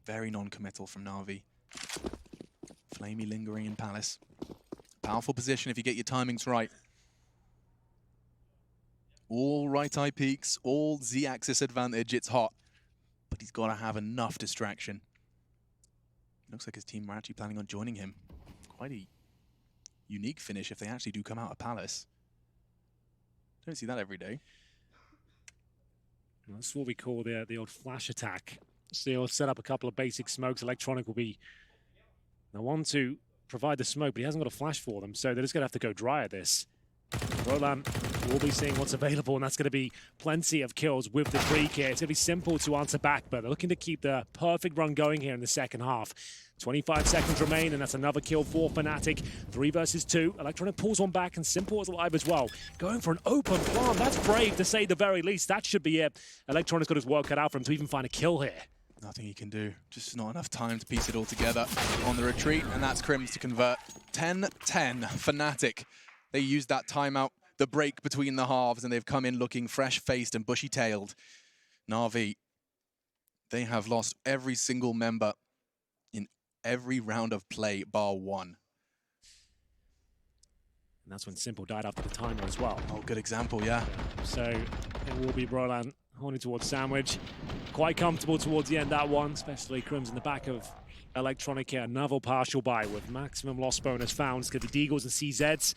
Very non-committal from Navi. Flamey lingering in Palace. Powerful position if you get your timings right. All right-eye peaks, all Z-axis advantage, it's hot. But he's got to have enough distraction. Looks like his team are actually planning on joining him. Quite a unique finish if they actually do come out of Palace. Don't see that every day. Well, that's what we call the old flash attack. So they'll set up a couple of basic smokes. Electronic will be the one to provide the smoke, but he hasn't got a flash for them, so they're just going to have to go dry at this. Roland will be seeing what's available, and that's going to be plenty of kills with the Freak here. It's going to be simple to answer back, but they're looking to keep the perfect run going here in the second half. 25 seconds remain, and that's another kill for Fnatic. 3 versus 2. Electronic pulls one back, and Simple is alive as well. Going for an open plant. That's brave, to say the very least. That should be it. Electronic's got his work cut out for him to even find a kill here. Nothing he can do. Just not enough time to piece it all together on the retreat, and that's Crims to convert. 10-10, Fnatic. They used that timeout, the break between the halves, and they've come in looking fresh-faced and bushy-tailed. Navi, they have lost every single member in every round of play, bar one. And that's when Simple died after the timer as well. Oh, good example, yeah. So it will be Brolan holding towards Sandwich. Quite comfortable towards the end, that one, especially Crims in the back of Electronic here. Another partial buy with maximum loss bonus found. It's going to be Deagles and CZs.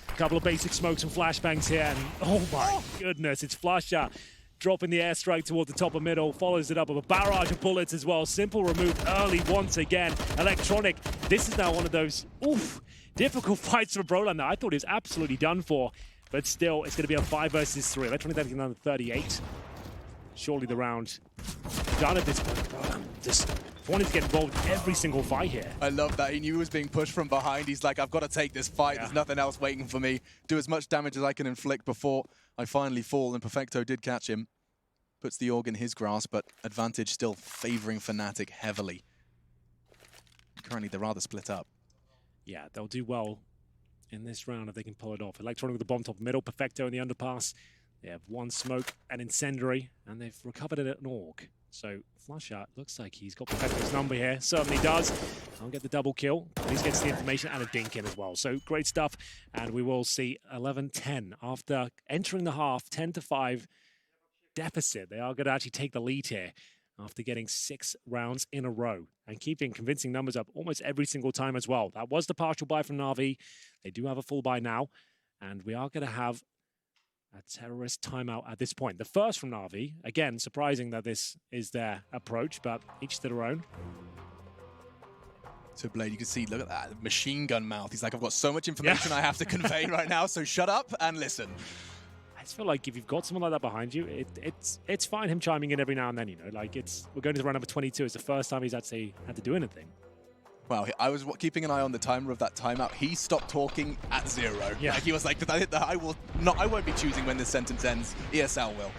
A couple of basic smokes and flashbangs here. And oh my goodness, it's Flusher dropping the airstrike towards the top of middle. Follows it up with a barrage of bullets as well. Simple removed early once again. Electronic, this is now one of those difficult fights for Brolan that I thought he was absolutely done for. But still, it's going to be a 5 versus 3. Electronic taking down 38. Surely the round done at this point. Just wanting to get involved in every single fight here. I love that. He knew he was being pushed from behind. He's like, I've got to take this fight. There's nothing else waiting for me. Do as much damage as I can inflict before I finally fall. And Perfecto did catch him. Puts the org in his grasp, but advantage still favoring Fnatic heavily. Currently, they're rather split up. Yeah, they'll do well in this round if they can pull it off. Electronic with the bomb top middle, Perfecto in the underpass. They have one smoke, an incendiary, and they've recovered it at an org. So Flusher looks like he's got Perfecto's number here. Certainly does. I'll get the double kill. He gets the information and a dink in as well. So great stuff. And we will see 11-10 after entering the half, 10-5 deficit. They are going to actually take the lead here after getting 6 rounds in a row and keeping convincing numbers up almost every single time as well. That was the partial buy from Navi. They do have a full buy now. And we are going to have a terrorist timeout at this point. The first from Navi. Again, surprising that this is their approach, but each to their own. So Blade, you can see, look at that machine gun mouth. He's like, I've got so much information I have to convey right now, so shut up and listen. I just feel like if you've got someone like that behind you, it's fine him chiming in every now and then, you know, like we're going to round number 22. It's the first time he's actually had to do anything. Wow, I was keeping an eye on the timer of that timeout. He stopped talking at 0. Yeah. Like he was like, I won't be choosing when this sentence ends. ESL will.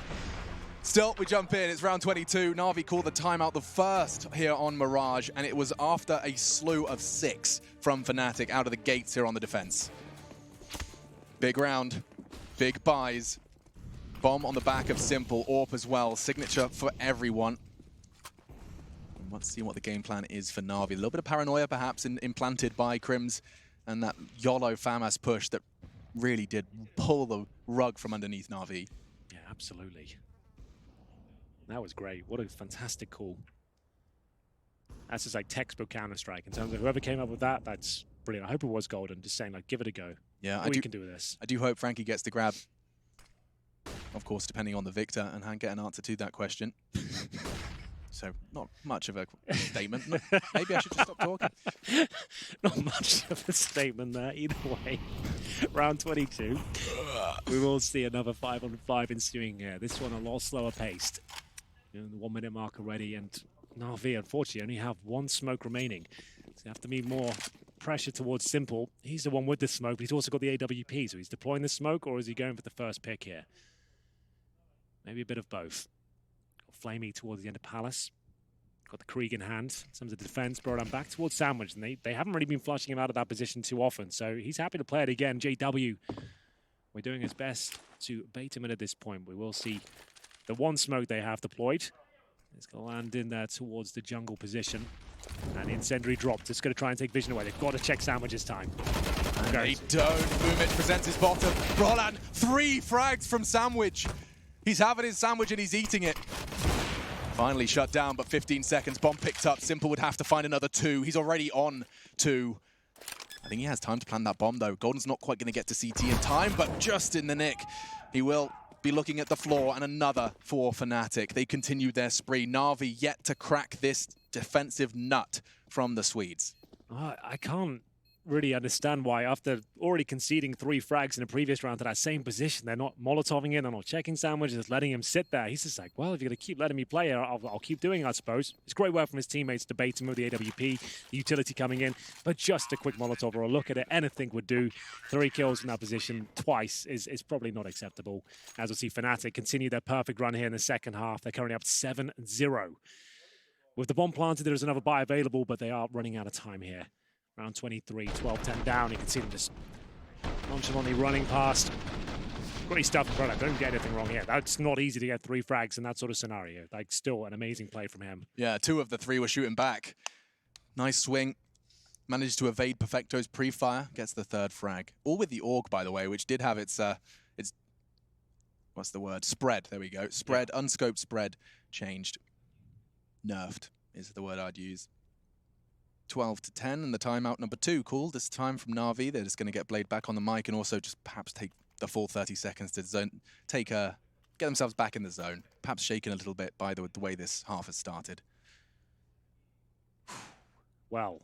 Still, we jump in. It's round 22. Navi called the timeout the first here on Mirage, and it was after a slew of 6 from Fnatic out of the gates here on the defense. Big round, big buys. Bomb on the back of Simple, AWP as well. Signature for everyone. Let's see what the game plan is for Navi. A little bit of paranoia, perhaps, implanted by Crims, and that YOLO FAMAS push that really did pull the rug from underneath Navi. Yeah, absolutely. That was great. What a fantastic call. That's just like textbook Counter-Strike in terms of whoever came up with that. That's brilliant. I hope it was golden. Just saying, like, give it a go. Yeah, we can do this. I do hope Frankie gets the grab. Of course, depending on the victor, and get an answer to that question. So, not much of a statement. Maybe I should just stop talking. Not much of a statement there, either way. Round 22. We will see another 5-on-5 ensuing here. This one a lot slower paced. The 1 minute mark already, and Navi, unfortunately, only have 1 smoke remaining. So you have to be more pressure towards Simple. He's the one with the smoke, but he's also got the AWP, so he's deploying the smoke, or is he going for the first pick here? Maybe a bit of both. Got Flamey towards the end of Palace. Got the Krieg in hand. In terms of defense, brought him back towards Sandwich, and they haven't really been flushing him out of that position too often, so he's happy to play it again. JW, we're doing his best to bait him in at this point. We will see the one smoke they have deployed. It's going to land in there towards the jungle position. And the incendiary dropped. It's going to try and take vision away. They've got to check Sandwich this time. And they don't. Boomic presents his bottom. Brolan, 3 frags from Sandwich. He's having his sandwich and he's eating it. Finally shut down, but 15 seconds. Bomb picked up. Simple would have to find another 2. He's already on 2. I think he has time to plant that bomb, though. Golden's not quite going to get to CT in time, but just in the nick. He will be looking at the floor, and another for Fnatic. They continue their spree. Navi yet to crack this defensive nut from the Swedes. I can't really understand why, after already conceding 3 frags in a previous round to that same position, they're not Molotoving in, they're not checking Sandwich, just letting him sit there. He's just like, well, if you're going to keep letting me play here, I'll keep doing it, I suppose. It's great work from his teammates to bait him with the AWP, the utility coming in, but just a quick Molotov or a look at it, anything would do. 3 kills in that position twice is probably not acceptable. As we'll see, Fnatic continue their perfect run here in the second half. They're currently up 7-0. With the bomb planted, there is another buy available, but they are running out of time here. Round 23, 12-10 down. You can see them just nonchalantly running past. Great stuff in front. Don't get anything wrong here. That's not easy to get 3 frags in that sort of scenario. Like, still an amazing play from him. Yeah, 2 of the 3 were shooting back. Nice swing. Managed to evade Perfecto's pre-fire. Gets the 3rd frag. All with the AUG, by the way, which did have its what's the word? Spread. There we go. Spread, yeah. Unscoped spread changed. Nerfed is the word I'd use. 12-10, and the timeout number 2 called this time from Navi. They're just going to get Blade back on the mic and also just perhaps take the full 30 seconds to get themselves back in the zone. Perhaps shaken a little bit by the way this half has started. Well,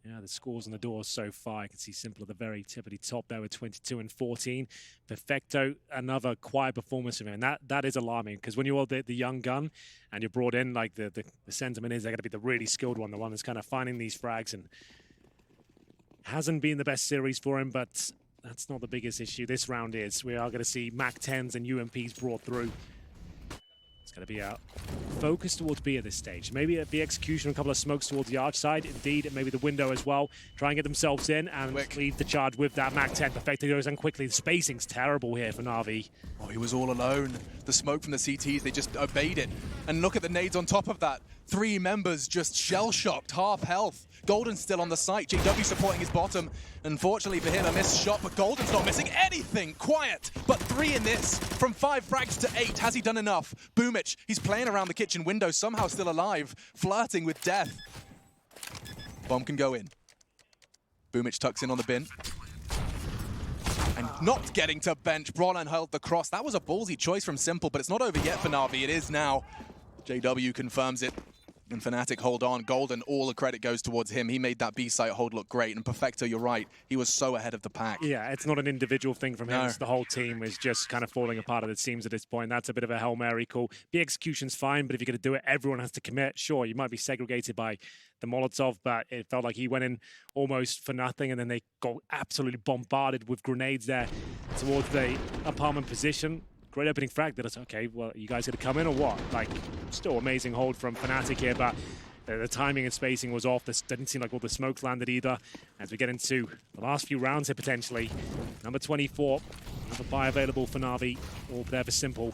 yeah, the scores on the door so far. I can see Simple at the very tippity top there with 22 and 14. Perfecto, another quiet performance from him. And that is alarming, because when you're the young gun and you're brought in, like the sentiment is they're going to be the really skilled one, the one that's kind of finding these frags, and hasn't been the best series for him, but that's not the biggest issue. This round is. We are going to see MAC-10s and UMPs brought through. It's going to be a focus towards B at this stage. Maybe the execution, a couple of smokes towards the arch side. Indeed, maybe the window as well. Try and get themselves in and lead the charge with that MAC-10. Perfecto goes in quickly. The spacing's terrible here for Navi. Oh, he was all alone. The smoke from the CTs, they just obeyed it. And look at the nades on top of that. 3 members just shell-shocked, half health. Golden's still on the site. JW supporting his bottom. Unfortunately for him, a missed shot, but Golden's not missing anything. Quiet, but 3 in this. From 5 frags to 8. Has he done enough? Boomic, he's playing around the kitchen window, somehow still alive, flirting with death. Bomb can go in. Boomic tucks in on the bin. And not getting to bench. Brolan held the cross. That was a ballsy choice from Simple, but it's not over yet for Navi. It is now. JW confirms it. And Fnatic hold on. Golden, all the credit goes towards him. He made that B site hold look great. And Perfecto, you're right. He was so ahead of the pack. Yeah, it's not an individual thing from him. No. It's the whole team is just kind of falling apart at it seems at this point. That's a bit of a Hail Mary call. The execution's fine, but if you're going to do it, everyone has to commit. Sure, you might be segregated by the Molotov, but it felt like he went in almost for nothing, and then they got absolutely bombarded with grenades there towards the apartment position. Great opening frag. That it's okay, well, you guys going to come in or what? Like, still amazing hold from Fnatic here, but the timing and spacing was off. This didn't seem like all the smokes landed either. As we get into the last few rounds here, potentially. Number 24, another buy available for Navi, all there for Simple.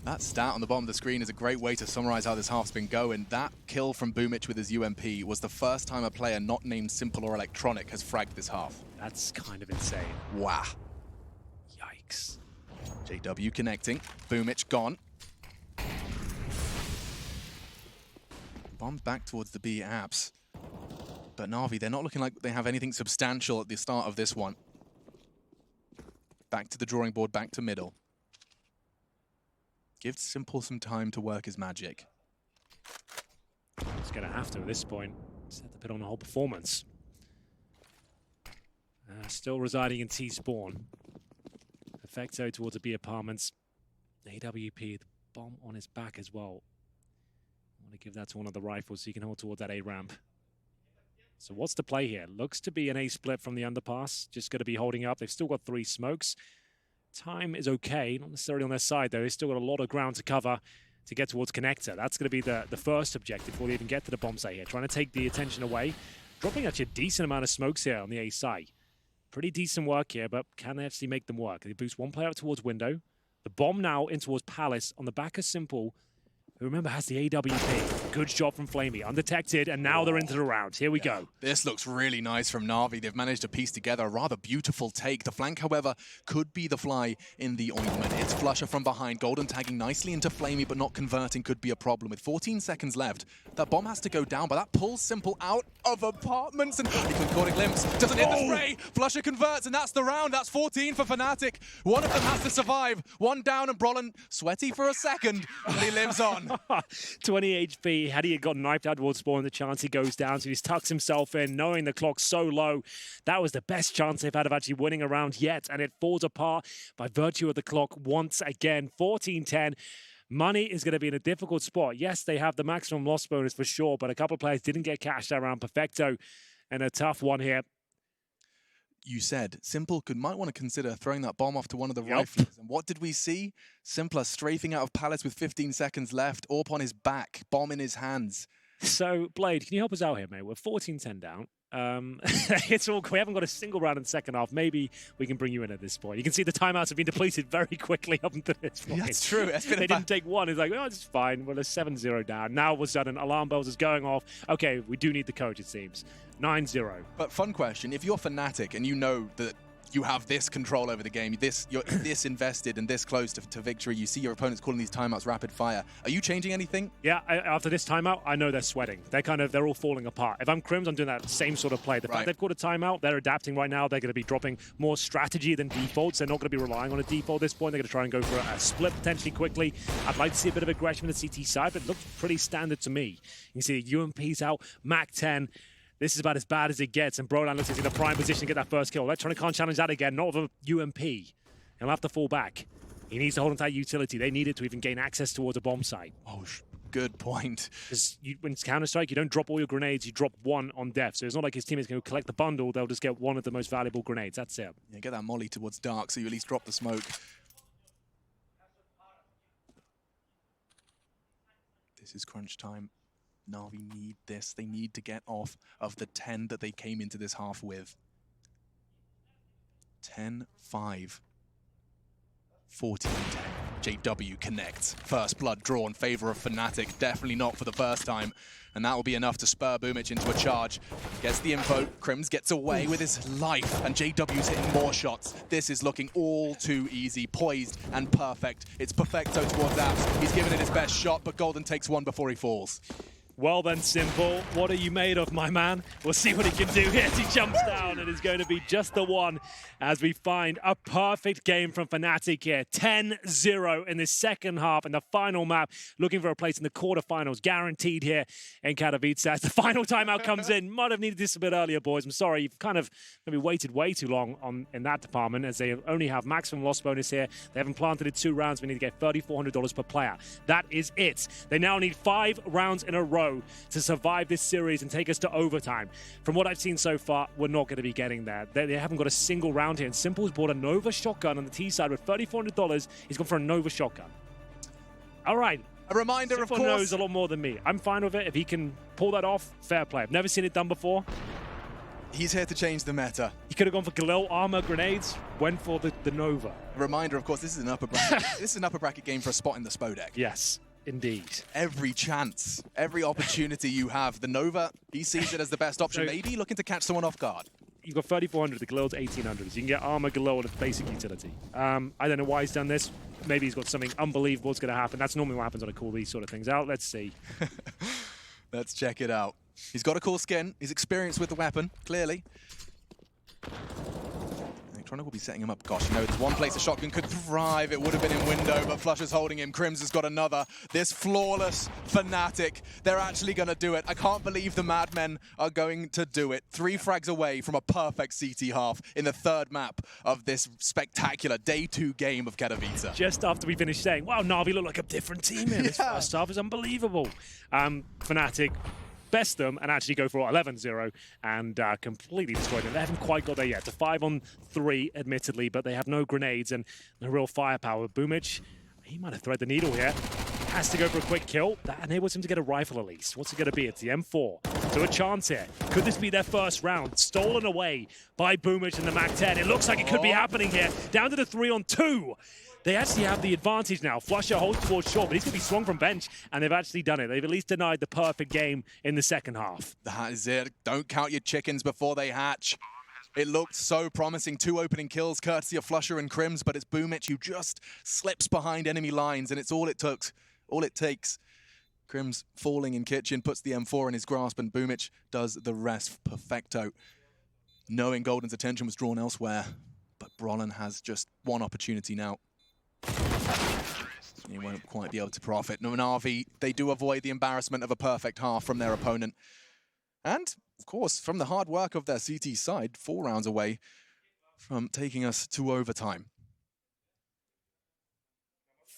That stat on the bottom of the screen is a great way to summarize how this half's been going. That kill from Boomic with his UMP was the first time a player not named Simple or Electronic has fragged this half. That's kind of insane. Wow. Yikes. JW connecting. Boomic gone. Bombs back towards the B apps. But Navi, they're not looking like they have anything substantial at the start of this one. Back to the drawing board, back to middle. Give Simple some time to work his magic. He's going to have to at this point. Set the pit on the whole performance. Still residing in T-Spawn. Perfecto towards the B apartments. AWP, the bomb on his back as well. I want to give that to one of the rifles so he can hold towards that A ramp. So what's the play here? Looks to be an A split from the underpass. Just going to be holding up. They've still got 3 smokes. Time is okay. Not necessarily on their side, though. They've still got a lot of ground to cover to get towards connector. That's going to be the first objective before they even get to the bomb site here. Trying to take the attention away. Dropping actually a decent amount of smokes here on the A site. Pretty decent work here, but can they actually make them work? They boost one player out towards window. The bomb now in towards Palace on the back of Simple, who remember has the AWP. Good job from Flamey. Undetected, and now they're into the round. Here we go. This looks really nice from Navi. They've managed to piece together a rather beautiful take. The flank, however, could be the fly in the ointment. It's Flusher from behind. Golden tagging nicely into Flamey, but not converting could be a problem. With 14 seconds left, that bomb has to go down, but that pulls Simple out of apartments. And he caught a glimpse. Doesn't hit the spray. Flusher converts, and that's the round. That's 14 for Fnatic. One of them has to survive. One down, and Brolin sweaty for a second, but he lives on. 20 HP. Had he got knifed out towards spawn, the chance he goes down, so he's tucks himself in, knowing the clock's so low. That was the best chance they've had of actually winning a round yet, and it falls apart by virtue of the clock once again. 14-10. Money is going to be in a difficult spot. Yes, they have the maximum loss bonus for sure, but a couple of players didn't get cashed out around Perfecto, and a tough one here. You said Simple might want to consider throwing that bomb off to one of the rifles. And what did we see? Simpler strafing out of Palace with 15 seconds left. Orp on his back, bomb in his hands. So, Blade, can you help us out here, mate? We're 14-10 down. It's all. We haven't got a single round in the second half. Maybe we can bring you in at this point. You can see the timeouts have been depleted very quickly up until this point. That's true. They didn't take one. It's like, oh, it's fine. Well, it's 7-0 down. Now all of a sudden, alarm bells is going off. Okay, we do need the coach, it seems. 9-0. But fun question. If you're Fnatic and you know that you have this control over the game, you're this invested and this close to victory, you see your opponents calling these timeouts rapid fire. Are you changing anything? Yeah, after this timeout, I know they're sweating. They're all falling apart. If I'm Crims, I'm doing that same sort of play. The fact they've called a timeout, they're adapting right now. They're going to be dropping more strategy than defaults. They're not going to be relying on a default at this point. They're going to try and go for a split potentially quickly. I'd like to see a bit of aggression from the CT side, but it looks pretty standard to me. You can see UMP's out, Mac 10. This is about as bad as it gets, and Brolan looks like he's in a prime position to get that first kill. Electronic can't challenge that again, not with a UMP. He'll have to fall back. He needs to hold onto that utility. They need it to even gain access towards a bomb site. Oh, good point. Because when it's Counter-Strike, you don't drop all your grenades, you drop one on death. So it's not like his teammates can collect the bundle, they'll just get one of the most valuable grenades. That's it. Yeah, get that molly towards dark so you at least drop the smoke. This is crunch time. Navi need this. They need to get off of the 10 that they came into this half with. 10-5. 14-10. JW connects. First blood draw in favor of Fnatic. Definitely not for the first time. And that will be enough to spur Boomich into a charge. Gets the info. Crims gets away with his life. And JW's hitting more shots. This is looking all too easy. Poised and perfect. It's Perfecto towards Apps. He's given it his best shot, but Golden takes one before he falls. Well then, Simple, what are you made of, my man? We'll see what he can do here as he jumps down, and it's going to be just the one as we find a perfect game from Fnatic here. 10-0 in the second half, and the final map, looking for a place in the quarterfinals, guaranteed here in Katowice. As the final timeout comes in, might have needed this a bit earlier, boys. I'm sorry, you've kind of maybe waited way too long in that department, as they only have maximum loss bonus here. They haven't planted it 2 rounds. We need to get $3,400 per player. That is it. They now need 5 rounds in a row to survive this series and take us to overtime. From what I've seen so far, we're not going to be getting there. They haven't got a single round here, and Simple's bought a Nova shotgun on the T side with $3,400. He's gone for a Nova shotgun. All right. A reminder, Simple of course. knows a lot more than me. I'm fine with it. If he can pull that off, fair play. I've never seen it done before. He's here to change the meta. He could have gone for Galil armor grenades, went for the Nova. A reminder, of course, this is an upper bracket. This is an upper bracket game for a spot in the SPO deck. Yes. Indeed. Every chance, every opportunity you have. The Nova, he sees it as the best option. Maybe looking to catch someone off guard. You've got 3,400, the Galil's 1,800. So you can get armor Galil with basic utility. I don't know why he's done this. Maybe he's got something unbelievable that's going to happen. That's normally what happens when I call these sort of things out. Let's see. Let's check it out. He's got a cool skin. He's experienced with the weapon, clearly. Electronic will be setting him up. Gosh, you know, there's one place a shotgun could thrive. It would have been in window, but Flusher's holding him. Crims has got another. This flawless Fnatic, they're actually going to do it. I can't believe the Madmen are going to do it. 3 frags away from a perfect CT half in the 3rd map of this spectacular Day 2 game of Katowice. Just after we finished saying, wow, Navi look like a different team in this first half. Is unbelievable. Fnatic best them and actually go for 11-0 and completely destroy them. They haven't quite got there yet. It's a 5-on-3, admittedly, but they have no grenades and no real firepower. Boomich, he might have threaded the needle here. Has to go for a quick kill. That enables him to get a rifle at least. What's it going to be? It's the M4. So a chance here. Could this be their first round? Stolen away by Boomich and the MAC-10. It looks like it could be happening here. Down to the 3-on-2. They actually have the advantage now. Flusher holds towards short, but he's going to be swung from bench, and they've actually done it. They've at least denied the perfect game in the second half. That is it. Don't count your chickens before they hatch. It looked so promising. 2 opening kills courtesy of Flusher and Crims, but it's Boomich who just slips behind enemy lines, and it's all it took. All it takes. Crims falling in kitchen, puts the M4 in his grasp, and Boomich does the rest perfecto. Knowing Golden's attention was drawn elsewhere, but Brollan has just one opportunity now. He won't quite be able to profit. Navi, they do avoid the embarrassment of a perfect half from their opponent. And, of course, from the hard work of their CT side, 4 rounds away from taking us to overtime.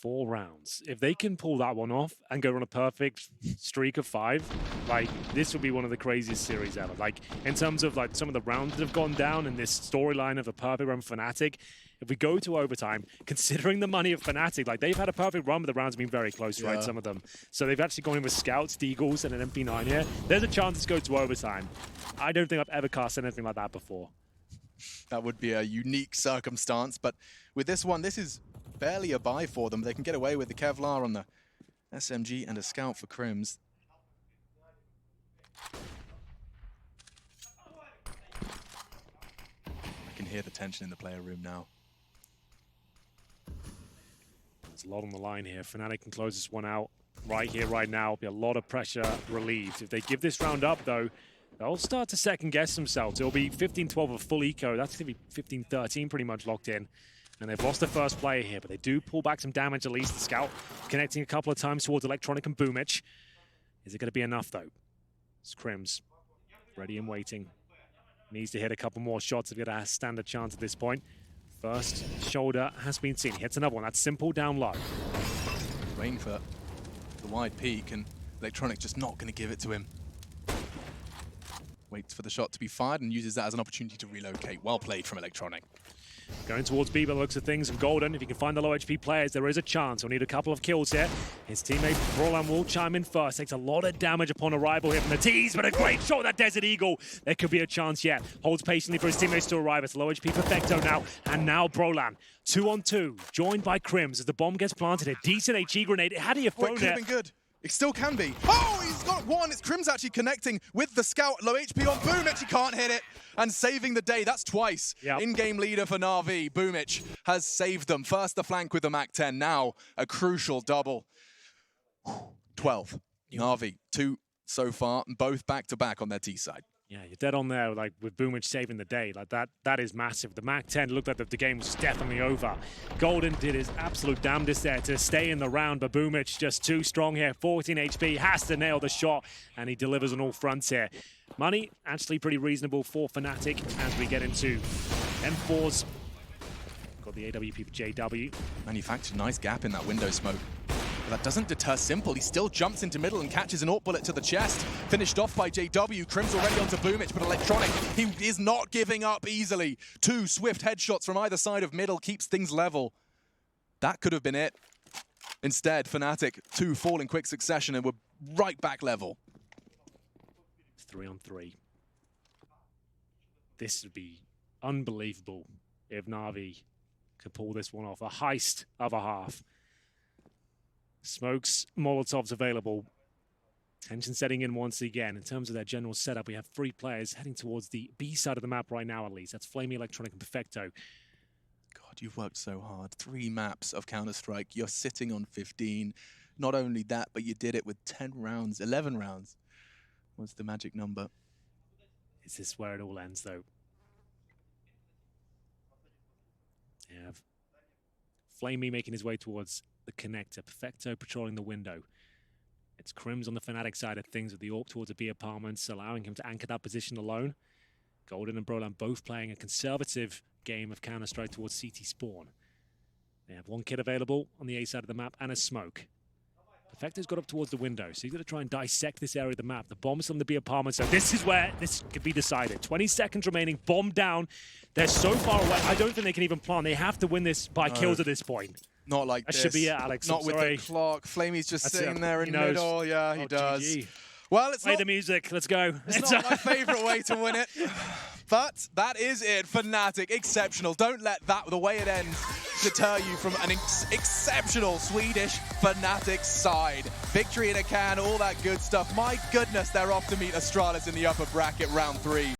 4 rounds. If they can pull that one off and go on a perfect streak of 5, like, this would be one of the craziest series ever. Like, in terms of like some of the rounds that have gone down in this storyline of a perfect run for Fnatic, if we go to overtime, considering the money of Fnatic, like, they've had a perfect run, but the rounds have been very close, right, some of them. So they've actually gone in with Scouts, Deagles, and an MP9 here. There's a chance to go to overtime. I don't think I've ever cast anything like that before. That would be a unique circumstance, but with this one, this is barely a buy for them. They can get away with the Kevlar on the SMG and a Scout for Crims. I can hear the tension in the player room now. There's a lot on the line here. Fnatic can close this one out right here, right now. Be a lot of pressure relieved. If they give this round up, though, they'll start to second-guess themselves. It'll be 15-12 of full eco. That's going to be 15-13 pretty much locked in. And they've lost the first player here, but they do pull back some damage at least. The Scout connecting a couple of times towards Electronic and Boomich. Is it going to be enough, though? It's Crims. Ready and waiting. Needs to hit a couple more shots to get a standard chance at this point. First shoulder has been seen. Hits another one. That's simple down low. Rain for the wide peak, and Electronic just not going to give it to him. Waits for the shot to be fired and uses that as an opportunity to relocate. Well played from Electronic. Going towards B by the looks of things from Golden. If he can find the low HP players, there is a chance. He'll need a couple of kills here. His teammate Brollan will chime in first. Takes a lot of damage upon arrival here from the T's, but a great shot with that Desert Eagle. There could be a chance yet. Holds patiently for his teammates to arrive. It's low HP Perfecto now. And now Brollan. 2-on-2, joined by Crims as the bomb gets planted. A decent HE grenade. Had he thrown it could have been good. It still can be. Oh, he's got one. It's Crims actually connecting with the Scout. Low HP on Boomich. He can't hit it. And saving the day. That's twice. Yep. In-game leader for Navi. Boomich has saved them. First the flank with the MAC-10. Now a crucial double. 12. Yep. Navi, 2 so far. Both back-to-back on their T side. Yeah, you're dead on there, like, with Boomich saving the day. Like, that is massive. The MAC-10 looked like the game was definitely over. Golden did his absolute damnedest there to stay in the round, but Boomich just too strong here. 14 HP, has to nail the shot, and he delivers on all fronts here. Money, actually pretty reasonable for Fnatic as we get into M4s. Got the AWP for JW. Manufactured a nice gap in that window smoke. But that doesn't deter Simple. He still jumps into middle and catches an AWP bullet to the chest. Finished off by JW. Crims already onto Boomich, but Electronic, he is not giving up easily. 2 swift headshots from either side of middle keeps things level. That could have been it. Instead, Fnatic, 2 fall in quick succession and we're right back level. 3-on-3. This would be unbelievable if Navi could pull this one off. A heist of a half. Smokes, Molotovs available. Tension setting in once again. In terms of their general setup, we have 3 players heading towards the B side of the map right now, at least. That's Flamey, Electronic, and Perfecto. God, you've worked so hard. 3 maps of Counter-Strike. You're sitting on 15. Not only that, but you did it with 10 rounds, 11 rounds. What's the magic number? Is this where it all ends, though? You have Flamey making his way towards the connector. Perfecto patrolling the window. It's Crims on the Fnatic side of things with the AWP towards the B apartments, allowing him to anchor that position alone. Golden and Brollan both playing a conservative game of Counter-Strike towards CT spawn. They have 1 kit available on the A side of the map and a smoke. Effector's got up towards the window, so he's going to try and dissect this area of the map. The bomb's on the B apartment, so this is where this could be decided. 20 seconds remaining, bomb down. They're so far away. I don't think they can even plan. They have to win this by kills at this point. Not like this. That should be it, Alex. Not with the clock. Flamey's just sitting there in the middle. Yeah, he does. GG. Well, it's Play not the music. Let's go. It's not my favorite way to win it. But that is it. Fnatic, exceptional. Don't let the way it ends deter you from an exceptional Swedish Fnatic side. Victory in a can, all that good stuff. My goodness, they're off to meet Astralis in the upper bracket round 3.